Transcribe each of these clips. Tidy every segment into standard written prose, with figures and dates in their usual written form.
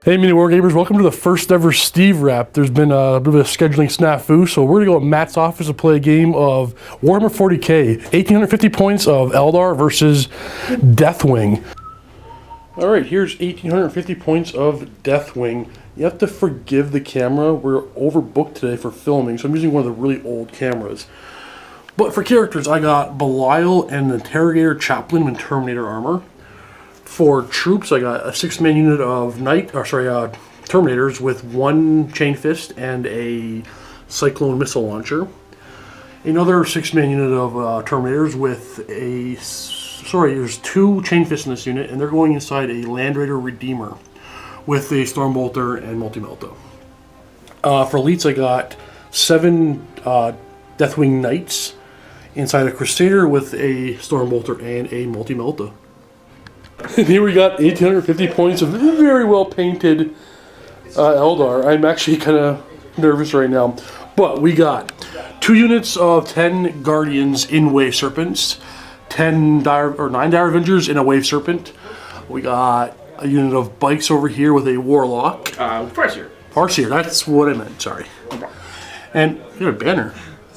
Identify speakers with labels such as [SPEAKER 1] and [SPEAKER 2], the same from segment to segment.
[SPEAKER 1] Hey MiniWarGamers, welcome to the first ever Steve Wrap. There's been a bit of a scheduling snafu, so we're gonna go to Matt's office to play a game of Warhammer 40k, 1850 points of Eldar versus Deathwing. Alright, here's 1850 points of Deathwing. You have to forgive the camera, we're overbooked today for filming, so I'm using one of the really old cameras. But for characters, I got Belial and Interrogator, Chaplain, and Terminator armor. For troops, I got a 6-man unit of Terminators with 1 Chain Fist and a Cyclone missile launcher. Another 6-man unit of Terminators with there's 2 Chain Fists in this unit, and they're going inside a Land Raider Redeemer with a Stormbolter and Multi-Melta. For elites, I got 7 Deathwing Knights inside a Crusader with a Stormbolter and a Multi-Melta. And here we got 1850 points of very well painted Eldar. I'm actually kind of nervous right now. But we got 2 units of 10 Guardians in Wave Serpents, 9 Dire Avengers in a Wave Serpent. We got a unit of Bikes over here with a Warlock. Farseer, that's what I meant, sorry. And you got a banner.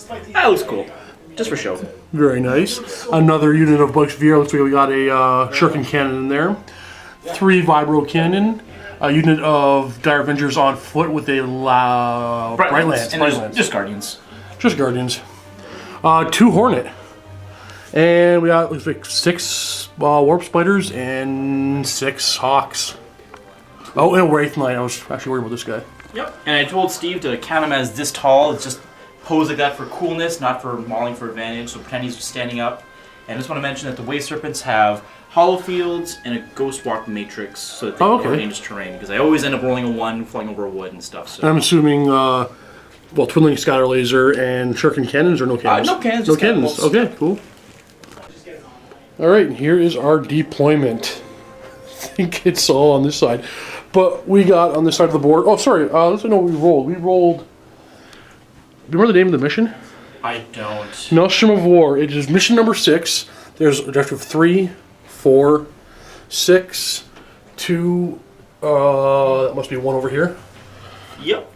[SPEAKER 2] That looks cool. Just for show.
[SPEAKER 1] Very nice. Another unit of Bikes VR. Looks like we got a Shuriken Cannon in there. 3 Vibro Cannon. A unit of Dire Avengers on foot with a Bright Lance.
[SPEAKER 2] Just Guardians.
[SPEAKER 1] Just Guardians. 2 Hornet. And we got, looks like 6 Warp Spiders and 6 Hawks. Oh, and a Wraith Knight. I was actually worried about this guy.
[SPEAKER 2] Yep. And I told Steve to count him as this tall. It's just pose like that for coolness, not for mauling for advantage, so pretend he's standing up. And I just want to mention that the Wave Serpents have hollow fields and a Ghost Walk Matrix, so that they can go dangerous terrain, because I always end up rolling a 1, flying over a wood and stuff. So.
[SPEAKER 1] And I'm assuming, Twiddling Scatter Laser and Shuriken Cannons or no cannons?
[SPEAKER 2] No cannons.
[SPEAKER 1] No cannons. Okay, cool. Alright, and here is our deployment. I think it's all on this side. But we got on this side of the board, let's know what we rolled. We rolled... Do you remember the name of the mission?
[SPEAKER 2] I don't.
[SPEAKER 1] Maelstrom of War. It is mission number 6. There's objective 3, 4, 6, 2, that must be 1 over here.
[SPEAKER 2] Yep.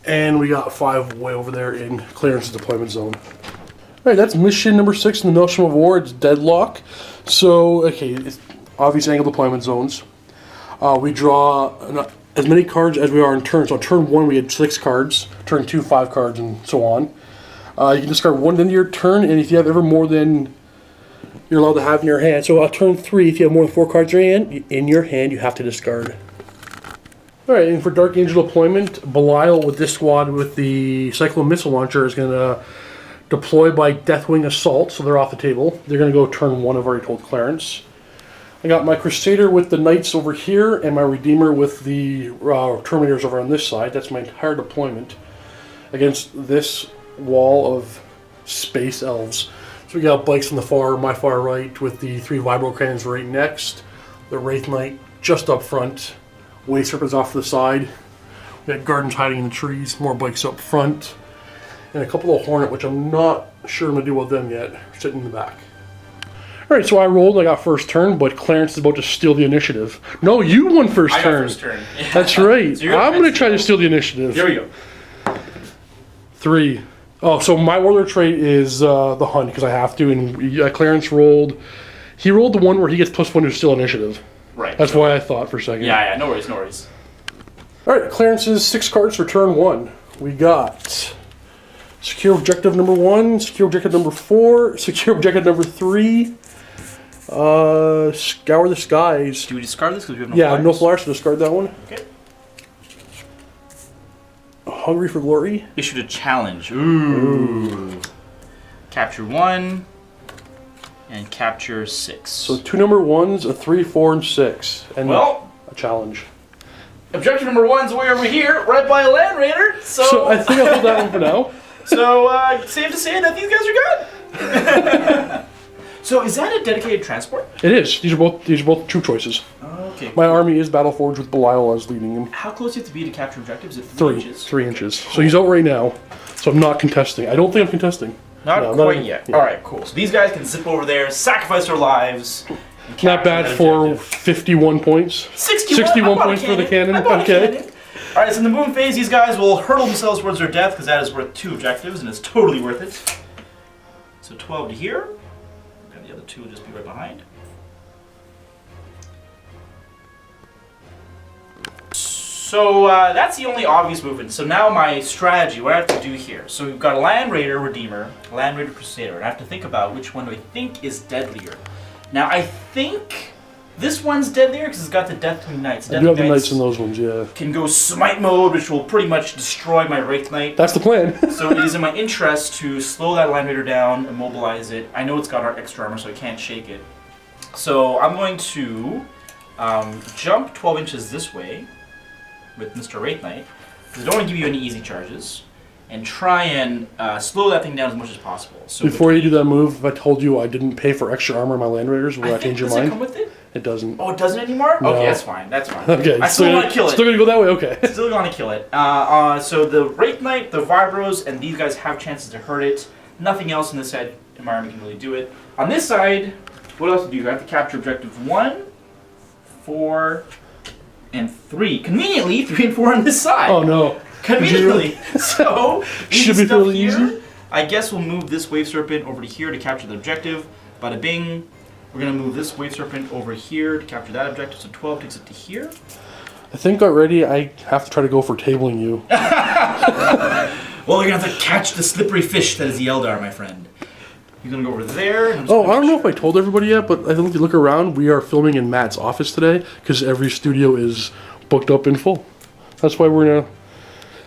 [SPEAKER 1] And we got 5 way over there in Clarence's deployment zone. Alright, that's mission number 6 in the Maelstrom of War. It's Deadlock. So, okay, it's obvious angle deployment zones. We draw as many cards as we are in turn. So on turn 1 we had 6 cards, turn 2 5 cards, and so on. You can discard 1 at the end of your turn, and if you have ever more than you're allowed to have in your hand. So on turn 3, if you have more than 4 cards in your hand, you have to discard. Alright, and for Dark Angel deployment, Belial with this squad with the Cyclone missile launcher is going to deploy by Deathwing Assault, so they're off the table. They're going to go turn 1, I've already told Clarence. I got my Crusader with the Knights over here, and my Redeemer with the Terminators over on this side. That's my entire deployment against this wall of Space Elves. So we got Bikes on my far right, with the 3 Vibro Cannons right next, the Wraith Knight just up front, Wave Serpents off to the side. We got Gardens hiding in the trees, more Bikes up front, and a couple of Hornet, which I'm not sure I'm going to do with them yet, sitting in the back. Alright, so I rolled, I got first turn, but Clarence is about to steal the initiative. No, you won first turn.
[SPEAKER 2] I got first turn. Yeah.
[SPEAKER 1] That's right.
[SPEAKER 2] So
[SPEAKER 1] I'm going to try to steal the initiative.
[SPEAKER 2] Here we go.
[SPEAKER 1] 3. Oh, so my warlord trait is the hunt, because I have to, and Clarence rolled... He rolled the one where he gets +1 to steal initiative.
[SPEAKER 2] Right.
[SPEAKER 1] That's why I thought for a second.
[SPEAKER 2] Yeah, no worries.
[SPEAKER 1] Alright, Clarence's 6 cards for turn 1. We got... Secure Objective number 1, Secure Objective number 4, Secure Objective number 3... Scour the Skies.
[SPEAKER 2] Do we discard this because we have no
[SPEAKER 1] flyers? No flyers, so discard that one.
[SPEAKER 2] Okay.
[SPEAKER 1] Hungry for Glory.
[SPEAKER 2] Issued a challenge. Ooh. Capture 1 and capture 6.
[SPEAKER 1] So 2 number 1s, a 3, 4, and 6. And a challenge.
[SPEAKER 2] Objective number 1's way over here, right by a Land Raider. So
[SPEAKER 1] I think I'll hold that one for now.
[SPEAKER 2] So safe to say that these guys are good. So is that a dedicated transport?
[SPEAKER 1] It is. These are both troop choices.
[SPEAKER 2] Okay.
[SPEAKER 1] My army is Battleforged with Belial as leading him.
[SPEAKER 2] How close do you have to be to capture objectives? Is it 3 inches?
[SPEAKER 1] 3 inches. So he's out right now. So I'm not contesting. I don't think I'm contesting.
[SPEAKER 2] Not quite yet. Yeah. Alright, cool. So these guys can zip over there, sacrifice their lives,
[SPEAKER 1] Not bad for 51 points. 61 points for the cannon. Okay.
[SPEAKER 2] All right, so in the movement phase, these guys will hurtle themselves towards their death because that is worth 2 objectives, and it's totally worth it. So 12 to here, and the other 2 will just be right behind. So that's the only obvious movement. So now my strategy, what I have to do here. So we've got a Land Raider Redeemer, a Land Raider Crusader, and I have to think about which one do I think is deadlier. Now I think this one's deadlier because it's got the Deathwing Knights.
[SPEAKER 1] I do have the Knights in those ones, yeah.
[SPEAKER 2] Can go Smite mode, which will pretty much destroy my Wraith Knight.
[SPEAKER 1] That's the plan.
[SPEAKER 2] So it is in my interest to slow that Land Raider down, immobilize it. I know it's got our extra armor, so I can't shake it. So I'm going to jump 12 inches this way with Mr. Wraith Knight, because I don't want to give you any easy charges, and try and slow that thing down as much as possible. So
[SPEAKER 1] before you do that move, if I told you I didn't pay for extra armor in my Land Raiders, would that change your mind?
[SPEAKER 2] Does it come with it?
[SPEAKER 1] It doesn't.
[SPEAKER 2] Oh, it doesn't anymore?
[SPEAKER 1] No.
[SPEAKER 2] Okay, that's fine. That's fine.
[SPEAKER 1] Okay,
[SPEAKER 2] I still want to kill it.
[SPEAKER 1] Still gonna go that way? Okay.
[SPEAKER 2] Still going to kill it. So the Wraith Knight, the Vibros, and these guys have chances to hurt it. Nothing else in this side environment can really do it. On this side, what else do you have to capture objective 1, 4, and 3. Conveniently, 3 and 4 on this side.
[SPEAKER 1] Oh no.
[SPEAKER 2] Conveniently. So,
[SPEAKER 1] should be fairly easy.
[SPEAKER 2] I guess we'll move this Wave Serpent over to here to capture the objective. Bada bing. We're going to move this Wave Serpent over here to capture that objective. So 12 takes it to here.
[SPEAKER 1] I think already I have to try to go for tabling you.
[SPEAKER 2] Well, you're going to have to catch the slippery fish that is the Eldar, my friend. You're going to go over there. And
[SPEAKER 1] oh, I don't know if I told everybody yet, but I think if you look around, we are filming in Matt's office today because every studio is booked up in full. That's why we're in a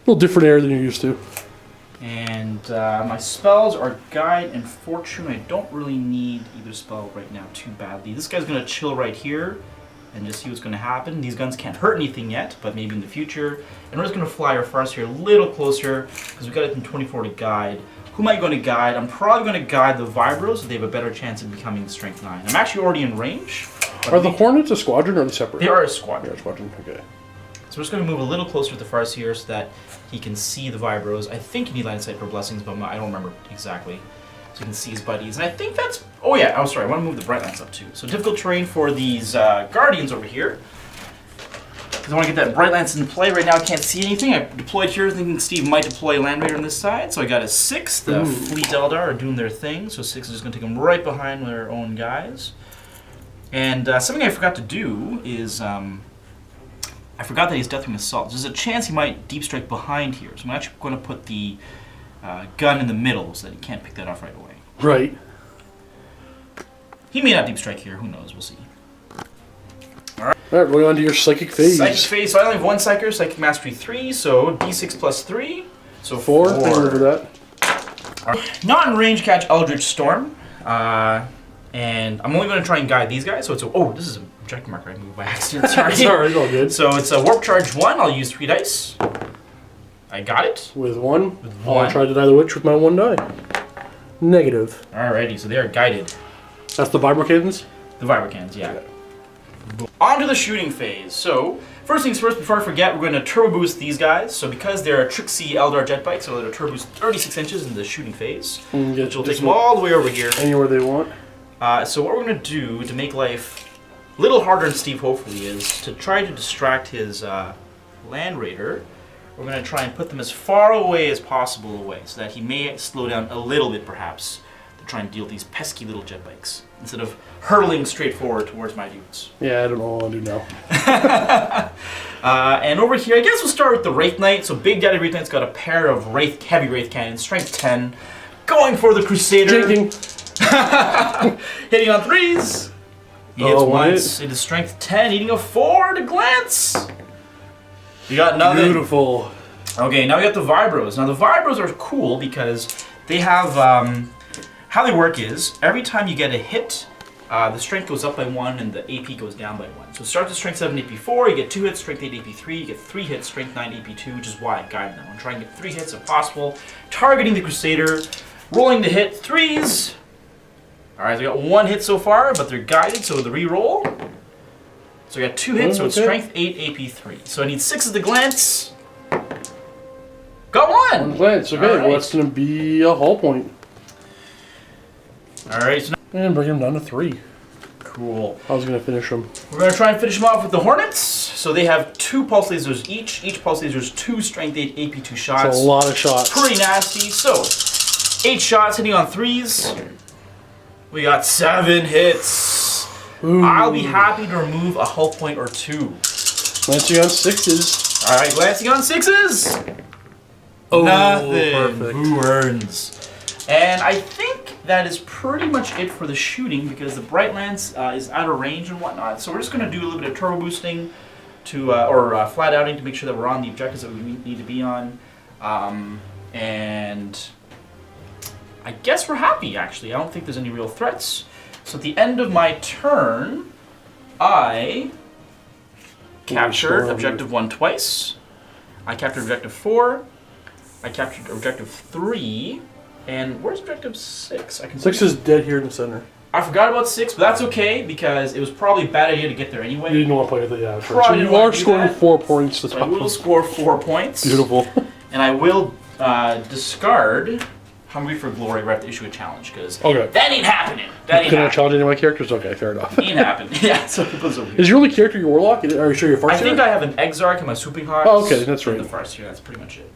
[SPEAKER 1] little different area than you're used to.
[SPEAKER 2] And my spells are Guide and Fortune. I don't really need either spell right now too badly. This guy's going to chill right here and just see what's going to happen. These guns can't hurt anything yet, but maybe in the future. And we're just going to fly our farce here a little closer because we've got it in 24 to Guide. Who am I going to guide? I'm probably going to guide the Vibros so they have a better chance of becoming Strength 9. I'm actually already in range.
[SPEAKER 1] Are the Hornets a squadron or are they separate?
[SPEAKER 2] They are a squadron.
[SPEAKER 1] They are a squadron, okay.
[SPEAKER 2] So we're just going to move a little closer to the farce here so that he can see the Vibros. I think you need line of sight for blessings, but I don't remember exactly. So you can see his buddies. And I think that's... Oh yeah, I'm sorry. I want to move the bright lights up too. So difficult terrain for these Guardians over here. Because I want to get that bright lance in play. Right now I can't see anything. I deployed here thinking Steve might deploy Land Raider on this side. So I got a 6. The Fleet Eldar are doing their thing. So 6 is just going to take them right behind their own guys. And something I forgot to do is... I forgot that he's Deathwing Assault. There's a chance he might Deep Strike behind here. So I'm actually going to put the gun in the middle so that he can't pick that off right away.
[SPEAKER 1] Right.
[SPEAKER 2] He may not Deep Strike here. Who knows? We'll see.
[SPEAKER 1] Alright, going on to your Psychic Phase.
[SPEAKER 2] Psychic Phase. So I only have 1 Psyker, Psychic Mastery 3. So D6 plus 3. So
[SPEAKER 1] 4. I remember that.
[SPEAKER 2] Right. Not in range, catch Eldritch Storm. And I'm only going to try and guide these guys. So it's a... Oh, this is a objective marker I moved by accident. Sorry.
[SPEAKER 1] Sorry, all good.
[SPEAKER 2] So it's a Warp Charge 1. I'll use 3 dice. I got it.
[SPEAKER 1] With 1?
[SPEAKER 2] With 1.
[SPEAKER 1] I'll try to die the Witch with my 1 die. Negative.
[SPEAKER 2] Alrighty, so they are guided.
[SPEAKER 1] That's the Vibro Cannons?
[SPEAKER 2] The Vibro Cannons, yeah. On to the shooting phase. So, first things first, before I forget, we're going to turbo boost these guys. So because they're a Trixie Eldar jet bike, so they're turbo boost 36 inches in the shooting phase, which will take them all the way over here.
[SPEAKER 1] Anywhere they want.
[SPEAKER 2] So what we're going to do to make life a little harder on Steve, hopefully, is to try to distract his Land Raider. We're going to try and put them as far away as possible away, so that he may slow down a little bit, perhaps, to try and deal with these pesky little jet bikes, instead of hurtling straight forward towards my dudes.
[SPEAKER 1] Yeah, I don't know what I want to do now.
[SPEAKER 2] And over here, I guess we'll start with the Wraith Knight. So Big Daddy Wraith Knight's got a pair of heavy Wraith Cannons, strength 10, going for the Crusader. Hitting on 3s. He hits once. It is strength 10, eating a 4 to glance. You got nothing.
[SPEAKER 1] Beautiful.
[SPEAKER 2] Okay, now we got the Vibros. Now the Vibros are cool because they have, how they work is, every time you get a hit, the strength goes up by 1 and the AP goes down by 1. So it starts with strength 7 AP 4, you get 2 hits, strength 8 AP 3, you get 3 hits, strength 9 AP 2, which is why I guide them. I'm trying to get 3 hits if possible, targeting the Crusader, rolling to hit 3s. Alright, so we got 1 hit so far, but they're guided, so the re-roll. So we got 2 hits, so it's strength 8 AP 3. So I need 6 at the glance. Got 1!
[SPEAKER 1] 1 glance, okay, well that's going to be a hull point.
[SPEAKER 2] Alright, so
[SPEAKER 1] and bring him down to 3.
[SPEAKER 2] Cool.
[SPEAKER 1] I was going to finish them.
[SPEAKER 2] We're going to try and finish them off with the Hornets. So they have 2 pulse lasers each. Each pulse laser is 2 strength 8 AP2 shots.
[SPEAKER 1] That's a lot of shots.
[SPEAKER 2] Pretty nasty. So 8 shots hitting on 3s. We got 7 hits.
[SPEAKER 1] Ooh.
[SPEAKER 2] I'll be happy to remove a hull point or 2.
[SPEAKER 1] Glancing on 6s.
[SPEAKER 2] All right, glancing on 6s.
[SPEAKER 1] Oh,
[SPEAKER 2] Nothing.
[SPEAKER 1] perfect.
[SPEAKER 2] Who earns? And I think that is pretty much it for the shooting because the Bright Lance is out of range and whatnot. So we're just going to do a little bit of turbo boosting to, or flat outing to make sure that we're on the objectives that we need to be on. And I guess we're happy, actually. I don't think there's any real threats. So at the end of my turn, I captured Objective 1 twice. I captured Objective 4. I captured Objective 3. And where's Objective 6?
[SPEAKER 1] 6 is dead here in the center.
[SPEAKER 2] I forgot about 6, but that's okay because it was probably a bad idea to get there anyway.
[SPEAKER 1] You didn't want to play with it, yeah. Sure. So
[SPEAKER 2] Probably
[SPEAKER 1] you
[SPEAKER 2] didn't wanna
[SPEAKER 1] are
[SPEAKER 2] do
[SPEAKER 1] scoring
[SPEAKER 2] that.
[SPEAKER 1] 4 points to
[SPEAKER 2] So I
[SPEAKER 1] top.
[SPEAKER 2] will score 4 points.
[SPEAKER 1] Beautiful.
[SPEAKER 2] And I will discard Hungry for Glory right to issue a challenge because
[SPEAKER 1] Okay.
[SPEAKER 2] that ain't happening. That ain't
[SPEAKER 1] Can I
[SPEAKER 2] happening.
[SPEAKER 1] challenge any of my characters? Okay, fair enough.
[SPEAKER 2] Ain't happening. Yeah, so it was over here.
[SPEAKER 1] Is your only character your Warlock? Are you sure you're
[SPEAKER 2] I think I have an Exarch and my Swooping Hawks.
[SPEAKER 1] Oh, okay, that's right.
[SPEAKER 2] And the Farseer, that's pretty much it.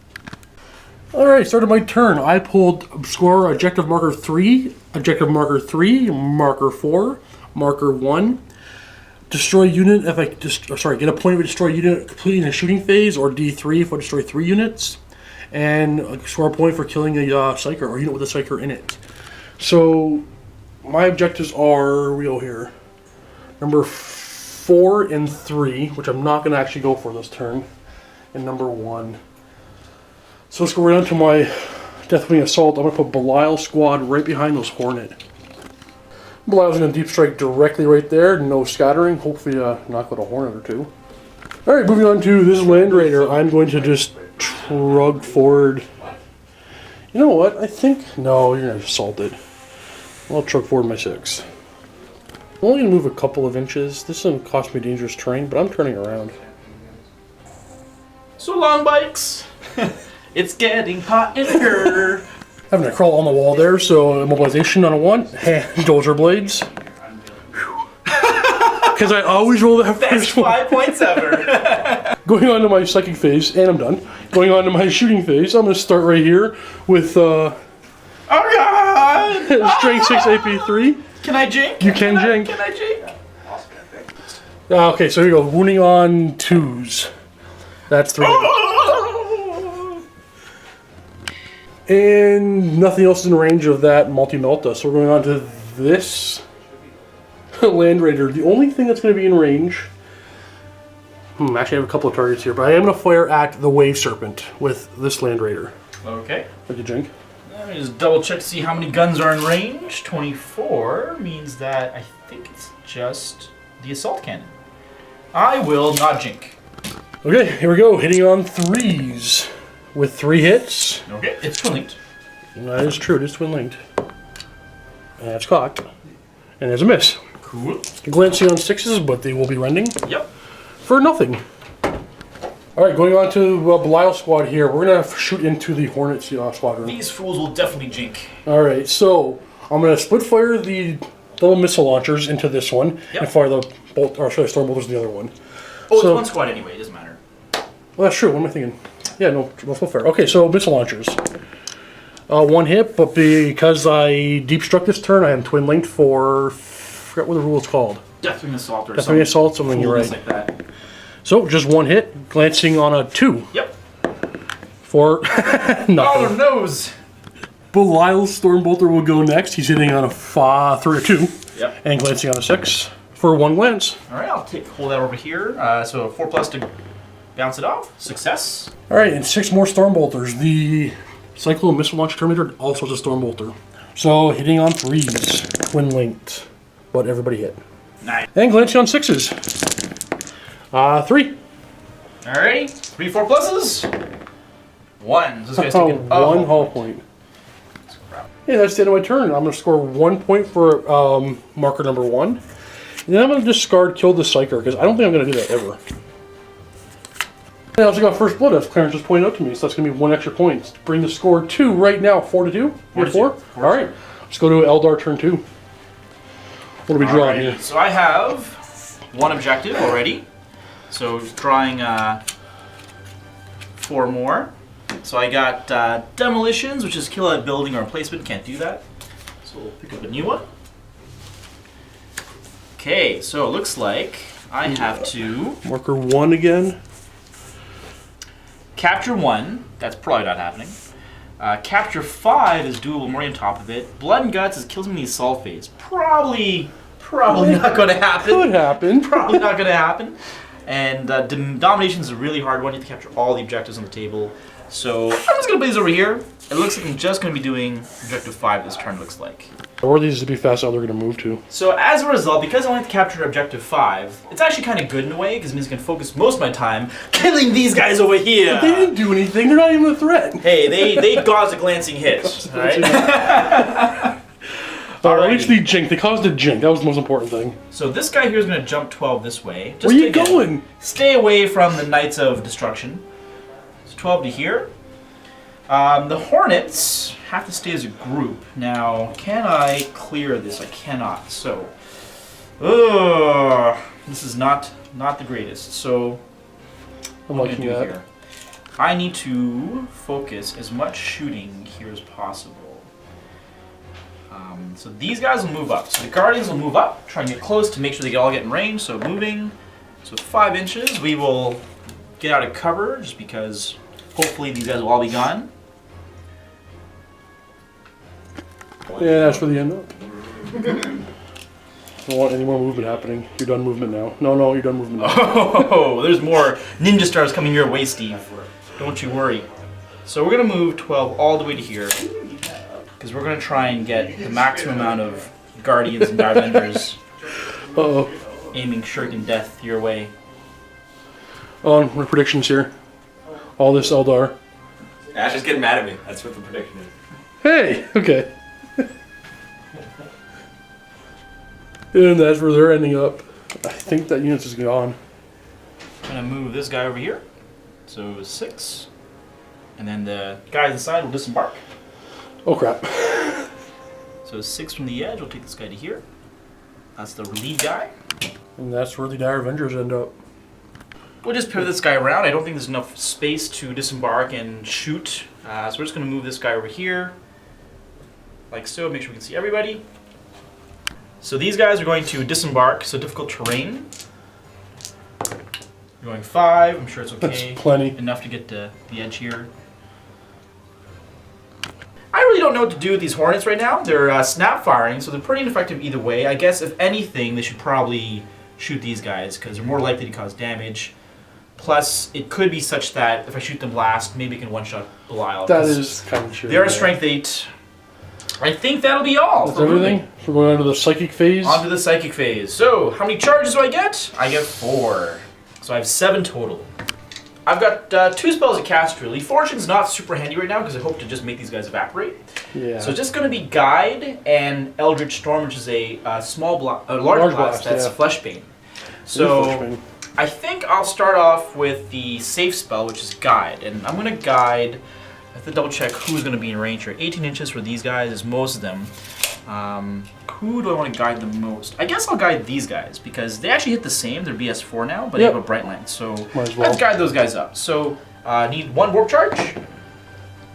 [SPEAKER 1] Alright, started my turn. I pulled score objective marker 3, objective marker 3, marker 4, marker 1. Destroy unit if I get a point if I destroy unit completing a shooting phase, or D3 if I destroy 3 units. And score a point for killing a Psyker or unit with a Psyker in it. So my objectives are, we go here, number 4 and 3, which I'm not going to actually go for this turn, and number 1. So let's go right on to my Deathwing Assault. I'm going to put Belial Squad right behind those Hornet. Belial's going to deep strike directly right there, no scattering, hopefully knock out a Hornet or 2. Alright, moving on to this Land Raider. I'm going to just shrug forward. You know what? I think... No, you're going to assault it. I'll shrug forward my 6. I'm only going to move a couple of inches. This is going to cost me dangerous terrain, but I'm turning around.
[SPEAKER 2] So long, bikes. It's getting hot in here.
[SPEAKER 1] Having to crawl on the wall there, so immobilization on a 1. Hand Dozer Blades. Because I always roll that
[SPEAKER 2] Best
[SPEAKER 1] first one.
[SPEAKER 2] 5 points ever.
[SPEAKER 1] Going on to my psychic phase, and I'm done. Going on to my shooting phase, I'm going to start right here with
[SPEAKER 2] Oh god!
[SPEAKER 1] Strength 6 AP3.
[SPEAKER 2] Can I jink?
[SPEAKER 1] You can jink.
[SPEAKER 2] Can I jink?
[SPEAKER 1] Okay, so here we go. Wounding on 2s. That's 3. And nothing else in range of that multi-melta. So we're going on to this Land Raider. The only thing that's going to be in range... actually, I have a couple of targets here, but I am going to fire at the Wave Serpent with this Land Raider.
[SPEAKER 2] Okay.
[SPEAKER 1] Like a jink.
[SPEAKER 2] Let me just double check to see how many guns are in range. 24 means that I think it's just the assault cannon. I will not jink.
[SPEAKER 1] Okay, here we go. Hitting on 3s with 3 hits.
[SPEAKER 2] Okay, it's twin linked.
[SPEAKER 1] That is true. It is twin linked. And it's cocked. And there's a miss.
[SPEAKER 2] Cool.
[SPEAKER 1] Glancing on 6s, but they will be rending
[SPEAKER 2] Yep.
[SPEAKER 1] for nothing. Alright, going on to Belial Squad here. We're going to shoot into the Hornet Squadron.
[SPEAKER 2] These fools will definitely jink.
[SPEAKER 1] Alright, so I'm going to split fire the double missile launchers into this one,
[SPEAKER 2] Yep.
[SPEAKER 1] and fire the storm bolters in the other one.
[SPEAKER 2] Oh,
[SPEAKER 1] So-
[SPEAKER 2] it's one squad anyway. It doesn't matter.
[SPEAKER 1] Well, that's true. What am I thinking? Yeah, no, split fire. Okay, so missile launchers. 1 hit, but because I deep struck this turn, I am twin linked for... I forgot what the rule is called.
[SPEAKER 2] Deathwing assault or
[SPEAKER 1] Deathwing
[SPEAKER 2] something.
[SPEAKER 1] Assault, something you're right.
[SPEAKER 2] Like that.
[SPEAKER 1] So, just 1 hit, glancing on a 2
[SPEAKER 2] Yep.
[SPEAKER 1] for
[SPEAKER 2] Oh
[SPEAKER 1] nothing.
[SPEAKER 2] nose.
[SPEAKER 1] Belial's Stormbolter will go next. He's hitting on a 3 or 2.
[SPEAKER 2] Yep.
[SPEAKER 1] And glancing on a 6 for 1 glance.
[SPEAKER 2] All right, I'll hold that over here. So a 4+ to bounce it off. Success.
[SPEAKER 1] Alright, and 6 more Stormbolters. The Cyclone Missile Launch Terminator also has a Stormbolter. So, hitting on 3s, twin linked, but everybody hit.
[SPEAKER 2] Nice.
[SPEAKER 1] And glancing on 6s. 3.
[SPEAKER 2] Alrighty, 3 4+. 1. So this guy's taking
[SPEAKER 1] 1 hull point. Yeah, that's the end of my turn. I'm going to score 1 point for marker number 1. And then I'm going to discard Kill the Psyker, because I don't think I'm going to do that ever. I also got First Blood, as Clarence just pointed out to me, so that's going to be 1 extra point. To bring the score to right now, 4 to 2.
[SPEAKER 2] 4 to 2.
[SPEAKER 1] 4? Alright, let's go to Eldar turn 2. What are we drawing here?
[SPEAKER 2] So I have one objective already. So drawing 4 more. So I got demolitions, which is kill a building or replacement. Can't do that. So we'll pick up a new one. Okay, so it looks like I have to
[SPEAKER 1] Marker 1 again.
[SPEAKER 2] capture 1. That's probably not happening. Capture 5 is doable, more on top of it. Blood and Guts is kills me in the assault phase. Probably not going to happen.
[SPEAKER 1] Could happen.
[SPEAKER 2] Probably not going to happen. And Domination is a really hard one. You have to capture all the objectives on the table. So I'm just going to put these over here. It looks like I'm just going to be doing Objective 5 this turn, looks like.
[SPEAKER 1] Or these to be fast how they're going to move to.
[SPEAKER 2] So as a result, because I only have to capture Objective 5, it's actually kind of good in a way, because it means I can focus most of my time killing these guys over here.
[SPEAKER 1] But they didn't do anything. They're not even a threat.
[SPEAKER 2] Hey, they caused a glancing hit, right?
[SPEAKER 1] At least they jinked. They caused a jink. That was the most important thing.
[SPEAKER 2] So this guy here is going to jump 12 this way. Just
[SPEAKER 1] Where are you
[SPEAKER 2] again,
[SPEAKER 1] going?
[SPEAKER 2] Stay away from the Knights of Destruction. So 12 to here. The Hornets have to stay as a group. Now, can I clear this? I cannot. So, this is not the greatest. So,
[SPEAKER 1] I'm
[SPEAKER 2] what
[SPEAKER 1] liking
[SPEAKER 2] do
[SPEAKER 1] that.
[SPEAKER 2] here? I need to focus as much shooting here as possible. So these guys will move up. So the Guardians will move up, try and get close to make sure they all get in range. So moving. So 5 inches, we will get out of cover just because hopefully these guys will all be gone.
[SPEAKER 1] Yeah, that's where they end up. Don't want any more movement happening. You're done movement now. No, you're done movement now.
[SPEAKER 2] Oh, there's more ninja stars coming your way, Steve. Don't you worry. So we're going to move 12 all the way to here. Because we're going to try and get the maximum amount of Guardians and Avengers
[SPEAKER 1] Uh-oh.
[SPEAKER 2] aiming shuriken death your way.
[SPEAKER 1] On my predictions here. All this Eldar.
[SPEAKER 3] Ash is getting mad at me. That's what the prediction is.
[SPEAKER 1] Hey! Okay. And that's where they're ending up. I think that unit is gone.
[SPEAKER 2] I'm going to move this guy over here. So 6. And then the guy on the side will disembark.
[SPEAKER 1] Oh crap.
[SPEAKER 2] So 6 from the edge, we'll take this guy to here. That's the lead guy.
[SPEAKER 1] And that's where the Dire Avengers end up.
[SPEAKER 2] We'll just pivot this guy around. I don't think there's enough space to disembark and shoot. So we're just going to move this guy over here. Like so, make sure we can see everybody. So these guys are going to disembark, so difficult terrain. We're going 5, I'm sure it's okay.
[SPEAKER 1] That's plenty.
[SPEAKER 2] Enough to get to the edge here. I really don't know what to do with these Hornets right now. They're snap firing, so they're pretty ineffective either way. I guess if anything, they should probably shoot these guys, because they're more likely to cause damage. Plus, it could be such that if I shoot them last, maybe I can one-shot Belial.
[SPEAKER 1] That is kind of true.
[SPEAKER 2] They're a strength 8. I think that'll be all.
[SPEAKER 1] That's everything? We're going on to the psychic phase?
[SPEAKER 2] On to the psychic phase. So, how many charges do I get? I get 4. So I have 7 total. I've got 2 spells at cast, really. Fortune's not super handy right now because I hope to just make these guys evaporate.
[SPEAKER 1] Yeah.
[SPEAKER 2] So it's just going to be Guide and Eldritch Storm, which is a large blast that's
[SPEAKER 1] yeah.
[SPEAKER 2] Fleshbane. So I think I'll start off with the safe spell, which is Guide. And I'm going to Guide. I have to double check who's going to be in range here. 18 inches for these guys is most of them. Who do I want to guide the most? I guess I'll guide these guys because they actually hit the same. They're BS4 now, but they have a Bright Lance. So
[SPEAKER 1] might as well.
[SPEAKER 2] let's guide those guys up. So need 1 warp charge.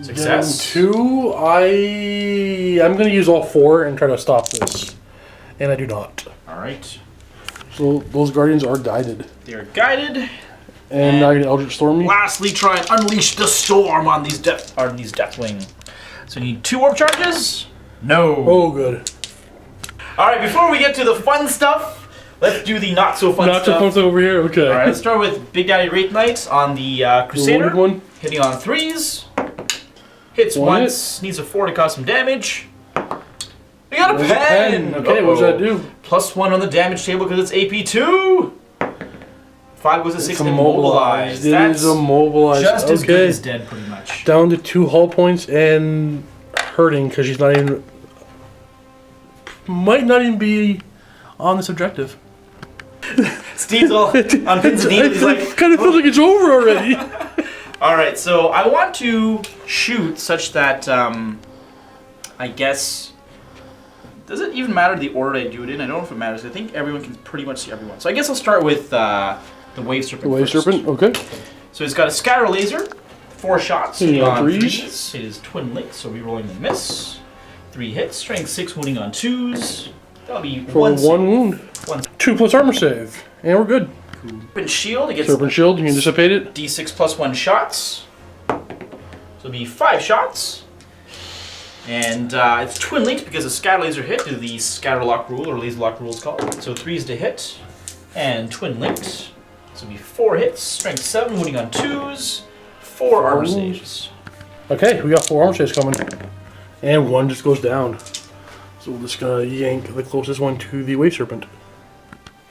[SPEAKER 2] Success.
[SPEAKER 1] 2. I'm going to use all 4 and try to stop this. And I do not.
[SPEAKER 2] All right.
[SPEAKER 1] So those Guardians are guided.
[SPEAKER 2] They are guided.
[SPEAKER 1] And now I can Eldritch Storm me.
[SPEAKER 2] Lastly, try and unleash the storm on these Deathwing. So you need 2 warp charges. No.
[SPEAKER 1] Oh, good.
[SPEAKER 2] All right, before we get to the fun stuff, let's do the not so fun
[SPEAKER 1] Not
[SPEAKER 2] stuff.
[SPEAKER 1] so fun over here. Okay.
[SPEAKER 2] All right, let's start with Big Daddy Wraith Knight on the Crusader.
[SPEAKER 1] The one.
[SPEAKER 2] Hitting on 3s. Hits once. Needs a 4 to cause some damage. We got a
[SPEAKER 1] There's
[SPEAKER 2] pen.
[SPEAKER 1] Okay, what does that do?
[SPEAKER 2] +1 on the damage table because it's AP2. 5 goes to 6
[SPEAKER 1] It's
[SPEAKER 2] immobilized.
[SPEAKER 1] immobilized. It is immobilized.
[SPEAKER 2] Just as
[SPEAKER 1] Okay.
[SPEAKER 2] good as dead, pretty much.
[SPEAKER 1] Down to 2 hull points and hurting because she's not even. Might not even be on this objective.
[SPEAKER 2] Steve's all on pins and needles. He's like,
[SPEAKER 1] kind of feels like it's over already.
[SPEAKER 2] all right, so I want to shoot such that I guess Does it even matter the order I do it in? I don't know if it matters. I think everyone can pretty much see everyone. So I guess I'll start with the Wave Serpent.
[SPEAKER 1] The Wave
[SPEAKER 2] first.
[SPEAKER 1] Serpent, okay.
[SPEAKER 2] So he's got a Scatter Laser, 4 shots,
[SPEAKER 1] Hitting on
[SPEAKER 2] on
[SPEAKER 1] threes.
[SPEAKER 2] 3s. His Twin Link, so rerolling the miss. 3 hits, Strength 6 wounding on 2s. That'll be
[SPEAKER 1] For
[SPEAKER 2] one
[SPEAKER 1] one wound. 2 plus armor save. And we're good.
[SPEAKER 2] Serpent Shield, it gets
[SPEAKER 1] Serpent Shield, you can dissipate it.
[SPEAKER 2] D6 plus 1 shots. So it'll be 5 shots. And it's Twin Linked because the Scatter Laser hit due to the Scatter Lock rule, or Laser Lock rule it's called. So 3s to hit. And Twin Linked. So it'll be 4 hits, Strength 7 wounding on 2s. 4 armor saves.
[SPEAKER 1] Okay, we got 4 armor saves coming. And 1 just goes down. So we're just gonna yank the closest one to the Wave Serpent.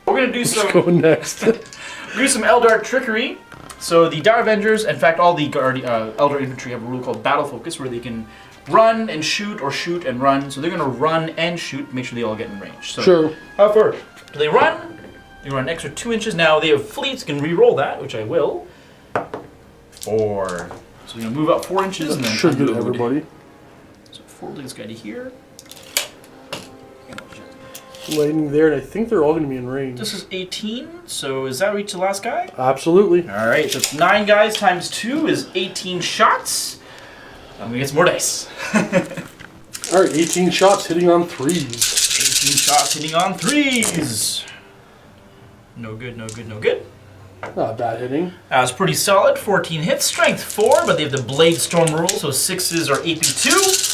[SPEAKER 2] We're gonna do some.
[SPEAKER 1] Go next.
[SPEAKER 2] Do some Eldar trickery. So the Dire Avengers, in fact, all the Eldar infantry have a rule called Battle Focus, where they can run and shoot, or shoot and run. So they're gonna run and shoot, make sure they all get in range. So
[SPEAKER 1] Sure.
[SPEAKER 2] how far do they run? They run an extra 2 inches. Now they have fleets, can re-roll that, which I will. 4. So we're gonna move up 4 inches and then
[SPEAKER 1] Should get
[SPEAKER 2] unload.
[SPEAKER 1] everybody.
[SPEAKER 2] So 4 this guy to here.
[SPEAKER 1] Lightning there, and I think they're all gonna be in range.
[SPEAKER 2] This is 18. So is that reach the last guy?
[SPEAKER 1] Absolutely.
[SPEAKER 2] All right, so it's 9 guys times 2 is 18 shots. I'm gonna get some more dice.
[SPEAKER 1] Alright, 18 shots hitting on 3s.
[SPEAKER 2] 18 shots hitting on 3s. No good, no good, no good.
[SPEAKER 1] Not bad hitting.
[SPEAKER 2] That was pretty solid. 14 hits, strength 4, but they have the Blade Storm rule, so 6s are 8d2.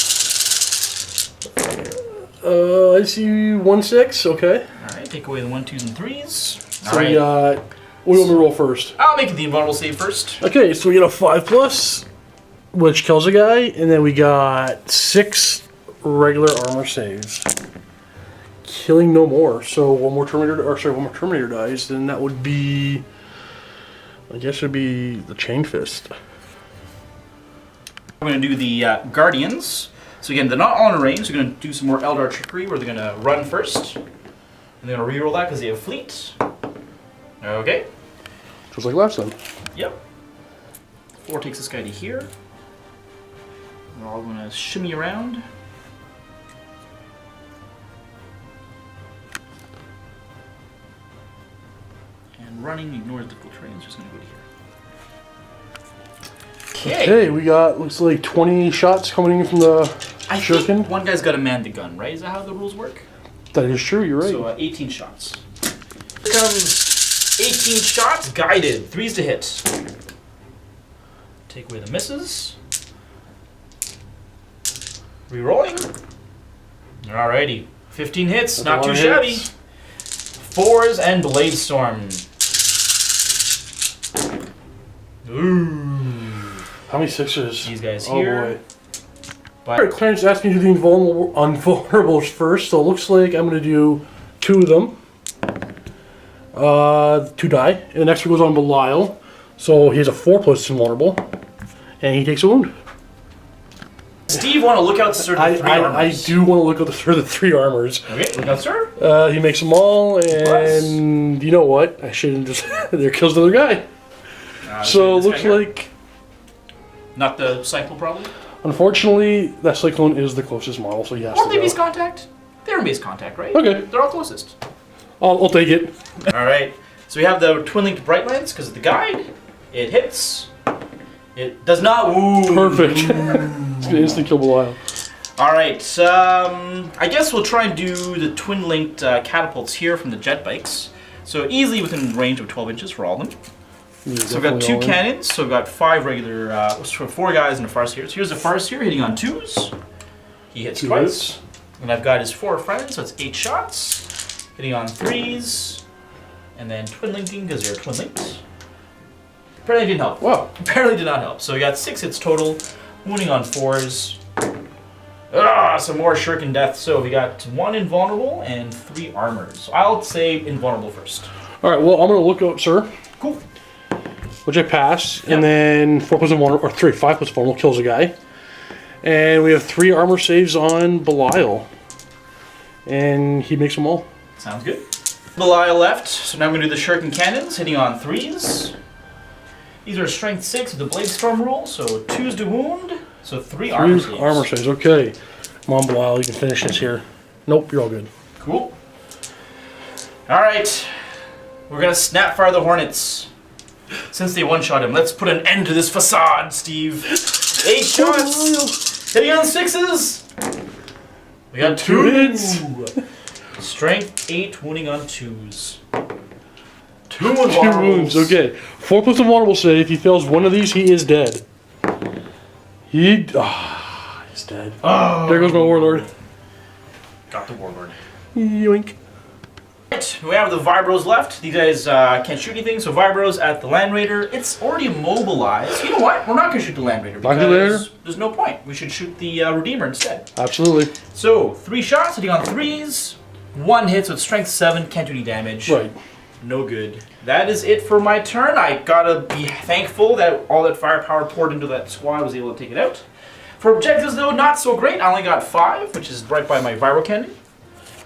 [SPEAKER 1] I see 1 6, okay.
[SPEAKER 2] All right, take away the 1, 2s, and 3s.
[SPEAKER 1] So
[SPEAKER 2] All right,
[SPEAKER 1] we got, what do you want me to roll first?
[SPEAKER 2] I'll make the invulnerable save first.
[SPEAKER 1] Okay, so we get a 5+, which kills a guy, and then we got 6 regular armor saves. Killing no more. So one more Terminator dies, then that would be, I guess it'd be the Chain Fist.
[SPEAKER 2] We're going to do the Guardians. So again, they're not all in a range, so we're going to do some more Eldar trickery where they're going to run first. And they're going to reroll that because they have fleet. Okay.
[SPEAKER 1] Just like last time.
[SPEAKER 2] Yep. 4 takes this guy to here. We're all going to shimmy around. And running ignores difficult terrain, it's just going to go to here.
[SPEAKER 1] Okay, we got, looks like 20 shots coming in from the
[SPEAKER 2] I
[SPEAKER 1] Shuriken.
[SPEAKER 2] think one guy's got to man the gun, right? Is that how the rules work?
[SPEAKER 1] That is true, you're right.
[SPEAKER 2] So 18 shots. Here comes 18 shots, guided. 3s to hit. Take away the misses. Rerolling. Alrighty. 15 hits,
[SPEAKER 1] That's
[SPEAKER 2] not
[SPEAKER 1] a
[SPEAKER 2] too
[SPEAKER 1] lot of
[SPEAKER 2] shabby.
[SPEAKER 1] hits.
[SPEAKER 2] 4s and Blade Storm. Ooh.
[SPEAKER 1] How many 6s?
[SPEAKER 2] These guys
[SPEAKER 1] Oh
[SPEAKER 2] here.
[SPEAKER 1] boy.
[SPEAKER 2] But
[SPEAKER 1] Alright, Clarence asked me to do the invulnerables first, so it looks like I'm going to do 2 of them. 2 die. And the next one goes on Belial. So he has a 4+ invulnerable. And he takes a wound.
[SPEAKER 2] Steve, want to look out, sir?
[SPEAKER 1] I do want to look at the 3 armors.
[SPEAKER 2] Okay, look out, sir.
[SPEAKER 1] He makes them all, and you know what? I shouldn't just. There kills the other guy. So it
[SPEAKER 2] this
[SPEAKER 1] looks
[SPEAKER 2] guy here.
[SPEAKER 1] like,
[SPEAKER 2] Not the Cycle, probably?
[SPEAKER 1] unfortunately, that Cyclone is the closest model, so he has
[SPEAKER 2] Or
[SPEAKER 1] to
[SPEAKER 2] they base
[SPEAKER 1] go.
[SPEAKER 2] contact. They're in base contact, right?
[SPEAKER 1] Okay.
[SPEAKER 2] They're all closest.
[SPEAKER 1] I'll take it.
[SPEAKER 2] Alright. So we have the Twin Linked Bright Lens because of the guide. It hits. It does not. Ooh.
[SPEAKER 1] Perfect. It's going to instant kill Belial.
[SPEAKER 2] Alright. I guess we'll try and do the Twin Linked catapults here from the jet bikes. So easily within range of 12 inches for all of them. So we've got 2 cannons, so we've got 5 regular, 4 guys in the Farseer. So here's the Farseer hitting on 2s. He hits
[SPEAKER 1] 2
[SPEAKER 2] twice.
[SPEAKER 1] hits.
[SPEAKER 2] And I've got his 4 friends, so it's 8 shots. Hitting on 3s. And then twin linking, because they're twin linked. Apparently didn't help.
[SPEAKER 1] Wow.
[SPEAKER 2] Apparently did not help. So we got 6 hits total, wounding on 4s. Some more Shuriken death. So we got 1 invulnerable and 3 armors. So I'll say invulnerable first.
[SPEAKER 1] Alright, well, I'm going to look out, sir.
[SPEAKER 2] Cool.
[SPEAKER 1] Which I pass,
[SPEAKER 2] Yep.
[SPEAKER 1] and then 4+ invulnerable, or 5+ invulnerable kills a guy. And we have 3 armor saves on Belial. And he makes them all.
[SPEAKER 2] Sounds good. Belial left, so now I'm going to do the Shuriken cannons, hitting on 3s. These are strength 6 with the Blade Storm rule, so 2s to wound, so 3 armor saves.
[SPEAKER 1] Armor saves, okay. Come on, Belial, you can finish this here. Nope, you're all good.
[SPEAKER 2] Cool. Alright. We're gonna snap fire the Hornets. Since they one-shot him, let's put an end to this facade, Steve. 8 shots! Hitting on 6s! We got 2 hits! Strength 8, wounding on 2s. 2
[SPEAKER 1] wounds, okay. 4 plus vulnerable save. If he fails one of these, he is dead. He's dead.
[SPEAKER 2] Oh.
[SPEAKER 1] There goes my Warlord.
[SPEAKER 2] Got the Warlord.
[SPEAKER 1] Yoink.
[SPEAKER 2] Right, we have the Vibros left. These guys can't shoot anything, so Vibros at the Land Raider. It's already immobilized. You know what? We're not going to shoot the Land Raider because there's no point. We should shoot the Redeemer instead.
[SPEAKER 1] Absolutely.
[SPEAKER 2] So, 3 shots, hitting on 3s. 1 hit, so it's strength 7, can't do any damage.
[SPEAKER 1] Right.
[SPEAKER 2] No good. That is it for my turn. I gotta be thankful that all that firepower poured into that squad was able to take it out. For objectives, though, not so great. I only got 5, which is right by my Vibro Cannon.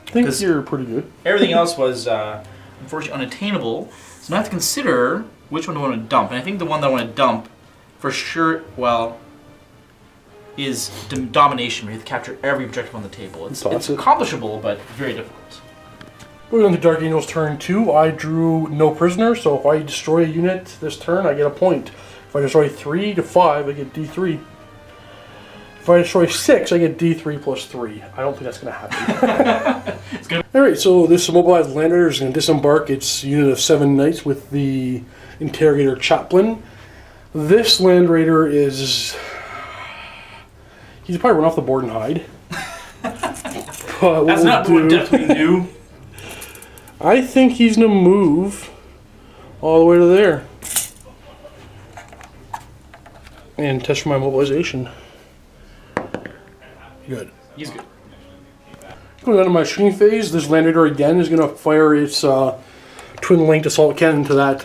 [SPEAKER 1] I think you're pretty good.
[SPEAKER 2] Everything else was, unfortunately, unattainable. So I have to consider which one do I want to dump. And I think the one that I want to dump, for sure, well, is domination. We have to capture every objective on the table. It's accomplishable, but very difficult.
[SPEAKER 1] Moving on to Dark Angel's turn 2, I drew no prisoner, so if I destroy a unit this turn, I get a point. If I destroy 3 to 5, I get D3. If I destroy 6, I get D3 plus 3. I don't think that's going to happen. Alright, so this immobilized Land Raider is going to disembark its unit of 7 knights with the Interrogator Chaplain. This Land Raider is... he's probably run off the board and hide. But
[SPEAKER 2] that's not what Deathwing do.
[SPEAKER 1] I think he's going to move all the way to there. And test for my mobilization. Good. He's good. Going on to my shooting phase, this Land Raider again is going to fire its twin-linked assault cannon into that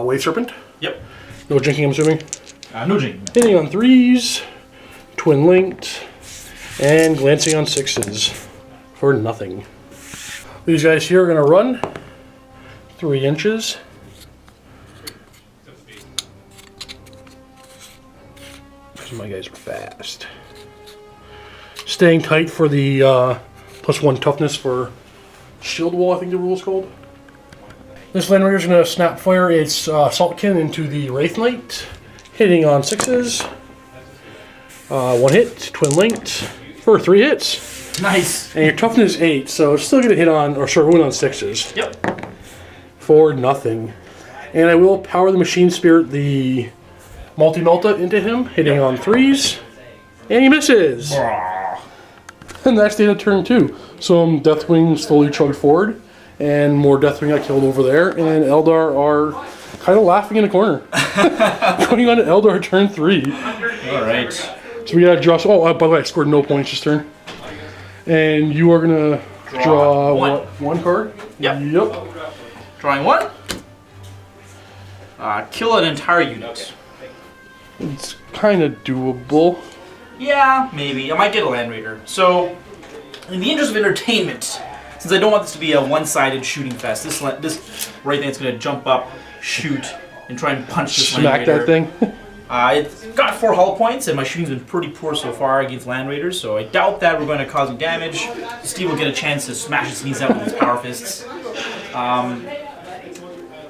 [SPEAKER 1] Wave Serpent.
[SPEAKER 2] Yep.
[SPEAKER 1] No jinking, I'm assuming?
[SPEAKER 2] No jinking.
[SPEAKER 1] Hitting on 3s, twin-linked, and glancing on 6s for nothing. These guys here are going to run 3 inches. Because my guys are fast. Staying tight for the +1 toughness for shield wall, I think the rule is called. This Land Raider is going to snap fire its assault cannon into the Wraith Knight, hitting on 6s. 1 hit, twin linked for 3 hits.
[SPEAKER 2] Nice.
[SPEAKER 1] And your toughness is 8, so it's still going to hit on, or sorry, wound on 6s.
[SPEAKER 2] Yep.
[SPEAKER 1] For nothing. And I will power the Machine Spirit, the Multi-Melta, into him, hitting on 3s. And he misses. And that's the end of turn 2. Some Deathwing slowly chugged forward, and more Deathwing got killed over there, and Eldar are kind of laughing in the corner. Going on to Eldar turn 3.
[SPEAKER 2] Alright.
[SPEAKER 1] So we got Josh. Oh, by the way, I scored no points this turn. And you are going to draw one card?
[SPEAKER 2] Yep.
[SPEAKER 1] Yep.
[SPEAKER 2] Drawing 1. Kill an entire unit.
[SPEAKER 1] It's kind of doable.
[SPEAKER 2] Yeah, maybe. I might get a Land Raider. So, in the interest of entertainment, since I don't want this to be a one-sided shooting fest, this right thing is going to jump up, shoot, and try and punch this
[SPEAKER 1] Smack
[SPEAKER 2] Land Raider.
[SPEAKER 1] that thing.
[SPEAKER 2] It's got 4 hull points, and my shooting's been pretty poor so far against Land Raiders, so I doubt that we're going to cause any damage. Steve will get a chance to smash his knees out with his power fists.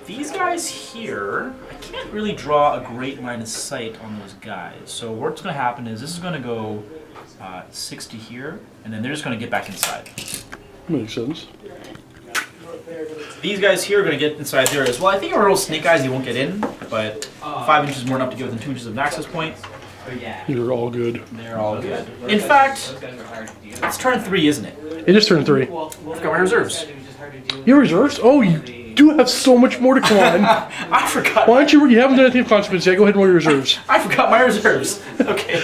[SPEAKER 2] These guys here, I can't really draw a great line of sight on those guys. So what's going to happen is this is going to go 60 here, and then they're just going to get back inside.
[SPEAKER 1] Makes sense.
[SPEAKER 2] These guys here are going to get inside there as well. I think our little snake eyes, you won't get in, but 5 inches is more enough to get within 2 inches of an access point.
[SPEAKER 1] You're all good.
[SPEAKER 2] They're all good. In fact, it's turn 3, isn't it?
[SPEAKER 1] It is turn 3.
[SPEAKER 2] I forgot my reserves.
[SPEAKER 1] You have reserves? Oh, you do have so much more to come on.
[SPEAKER 2] I forgot.
[SPEAKER 1] Why don't you? You haven't done anything of consequence yet. Go ahead and roll your reserves.
[SPEAKER 2] I forgot my reserves. Okay.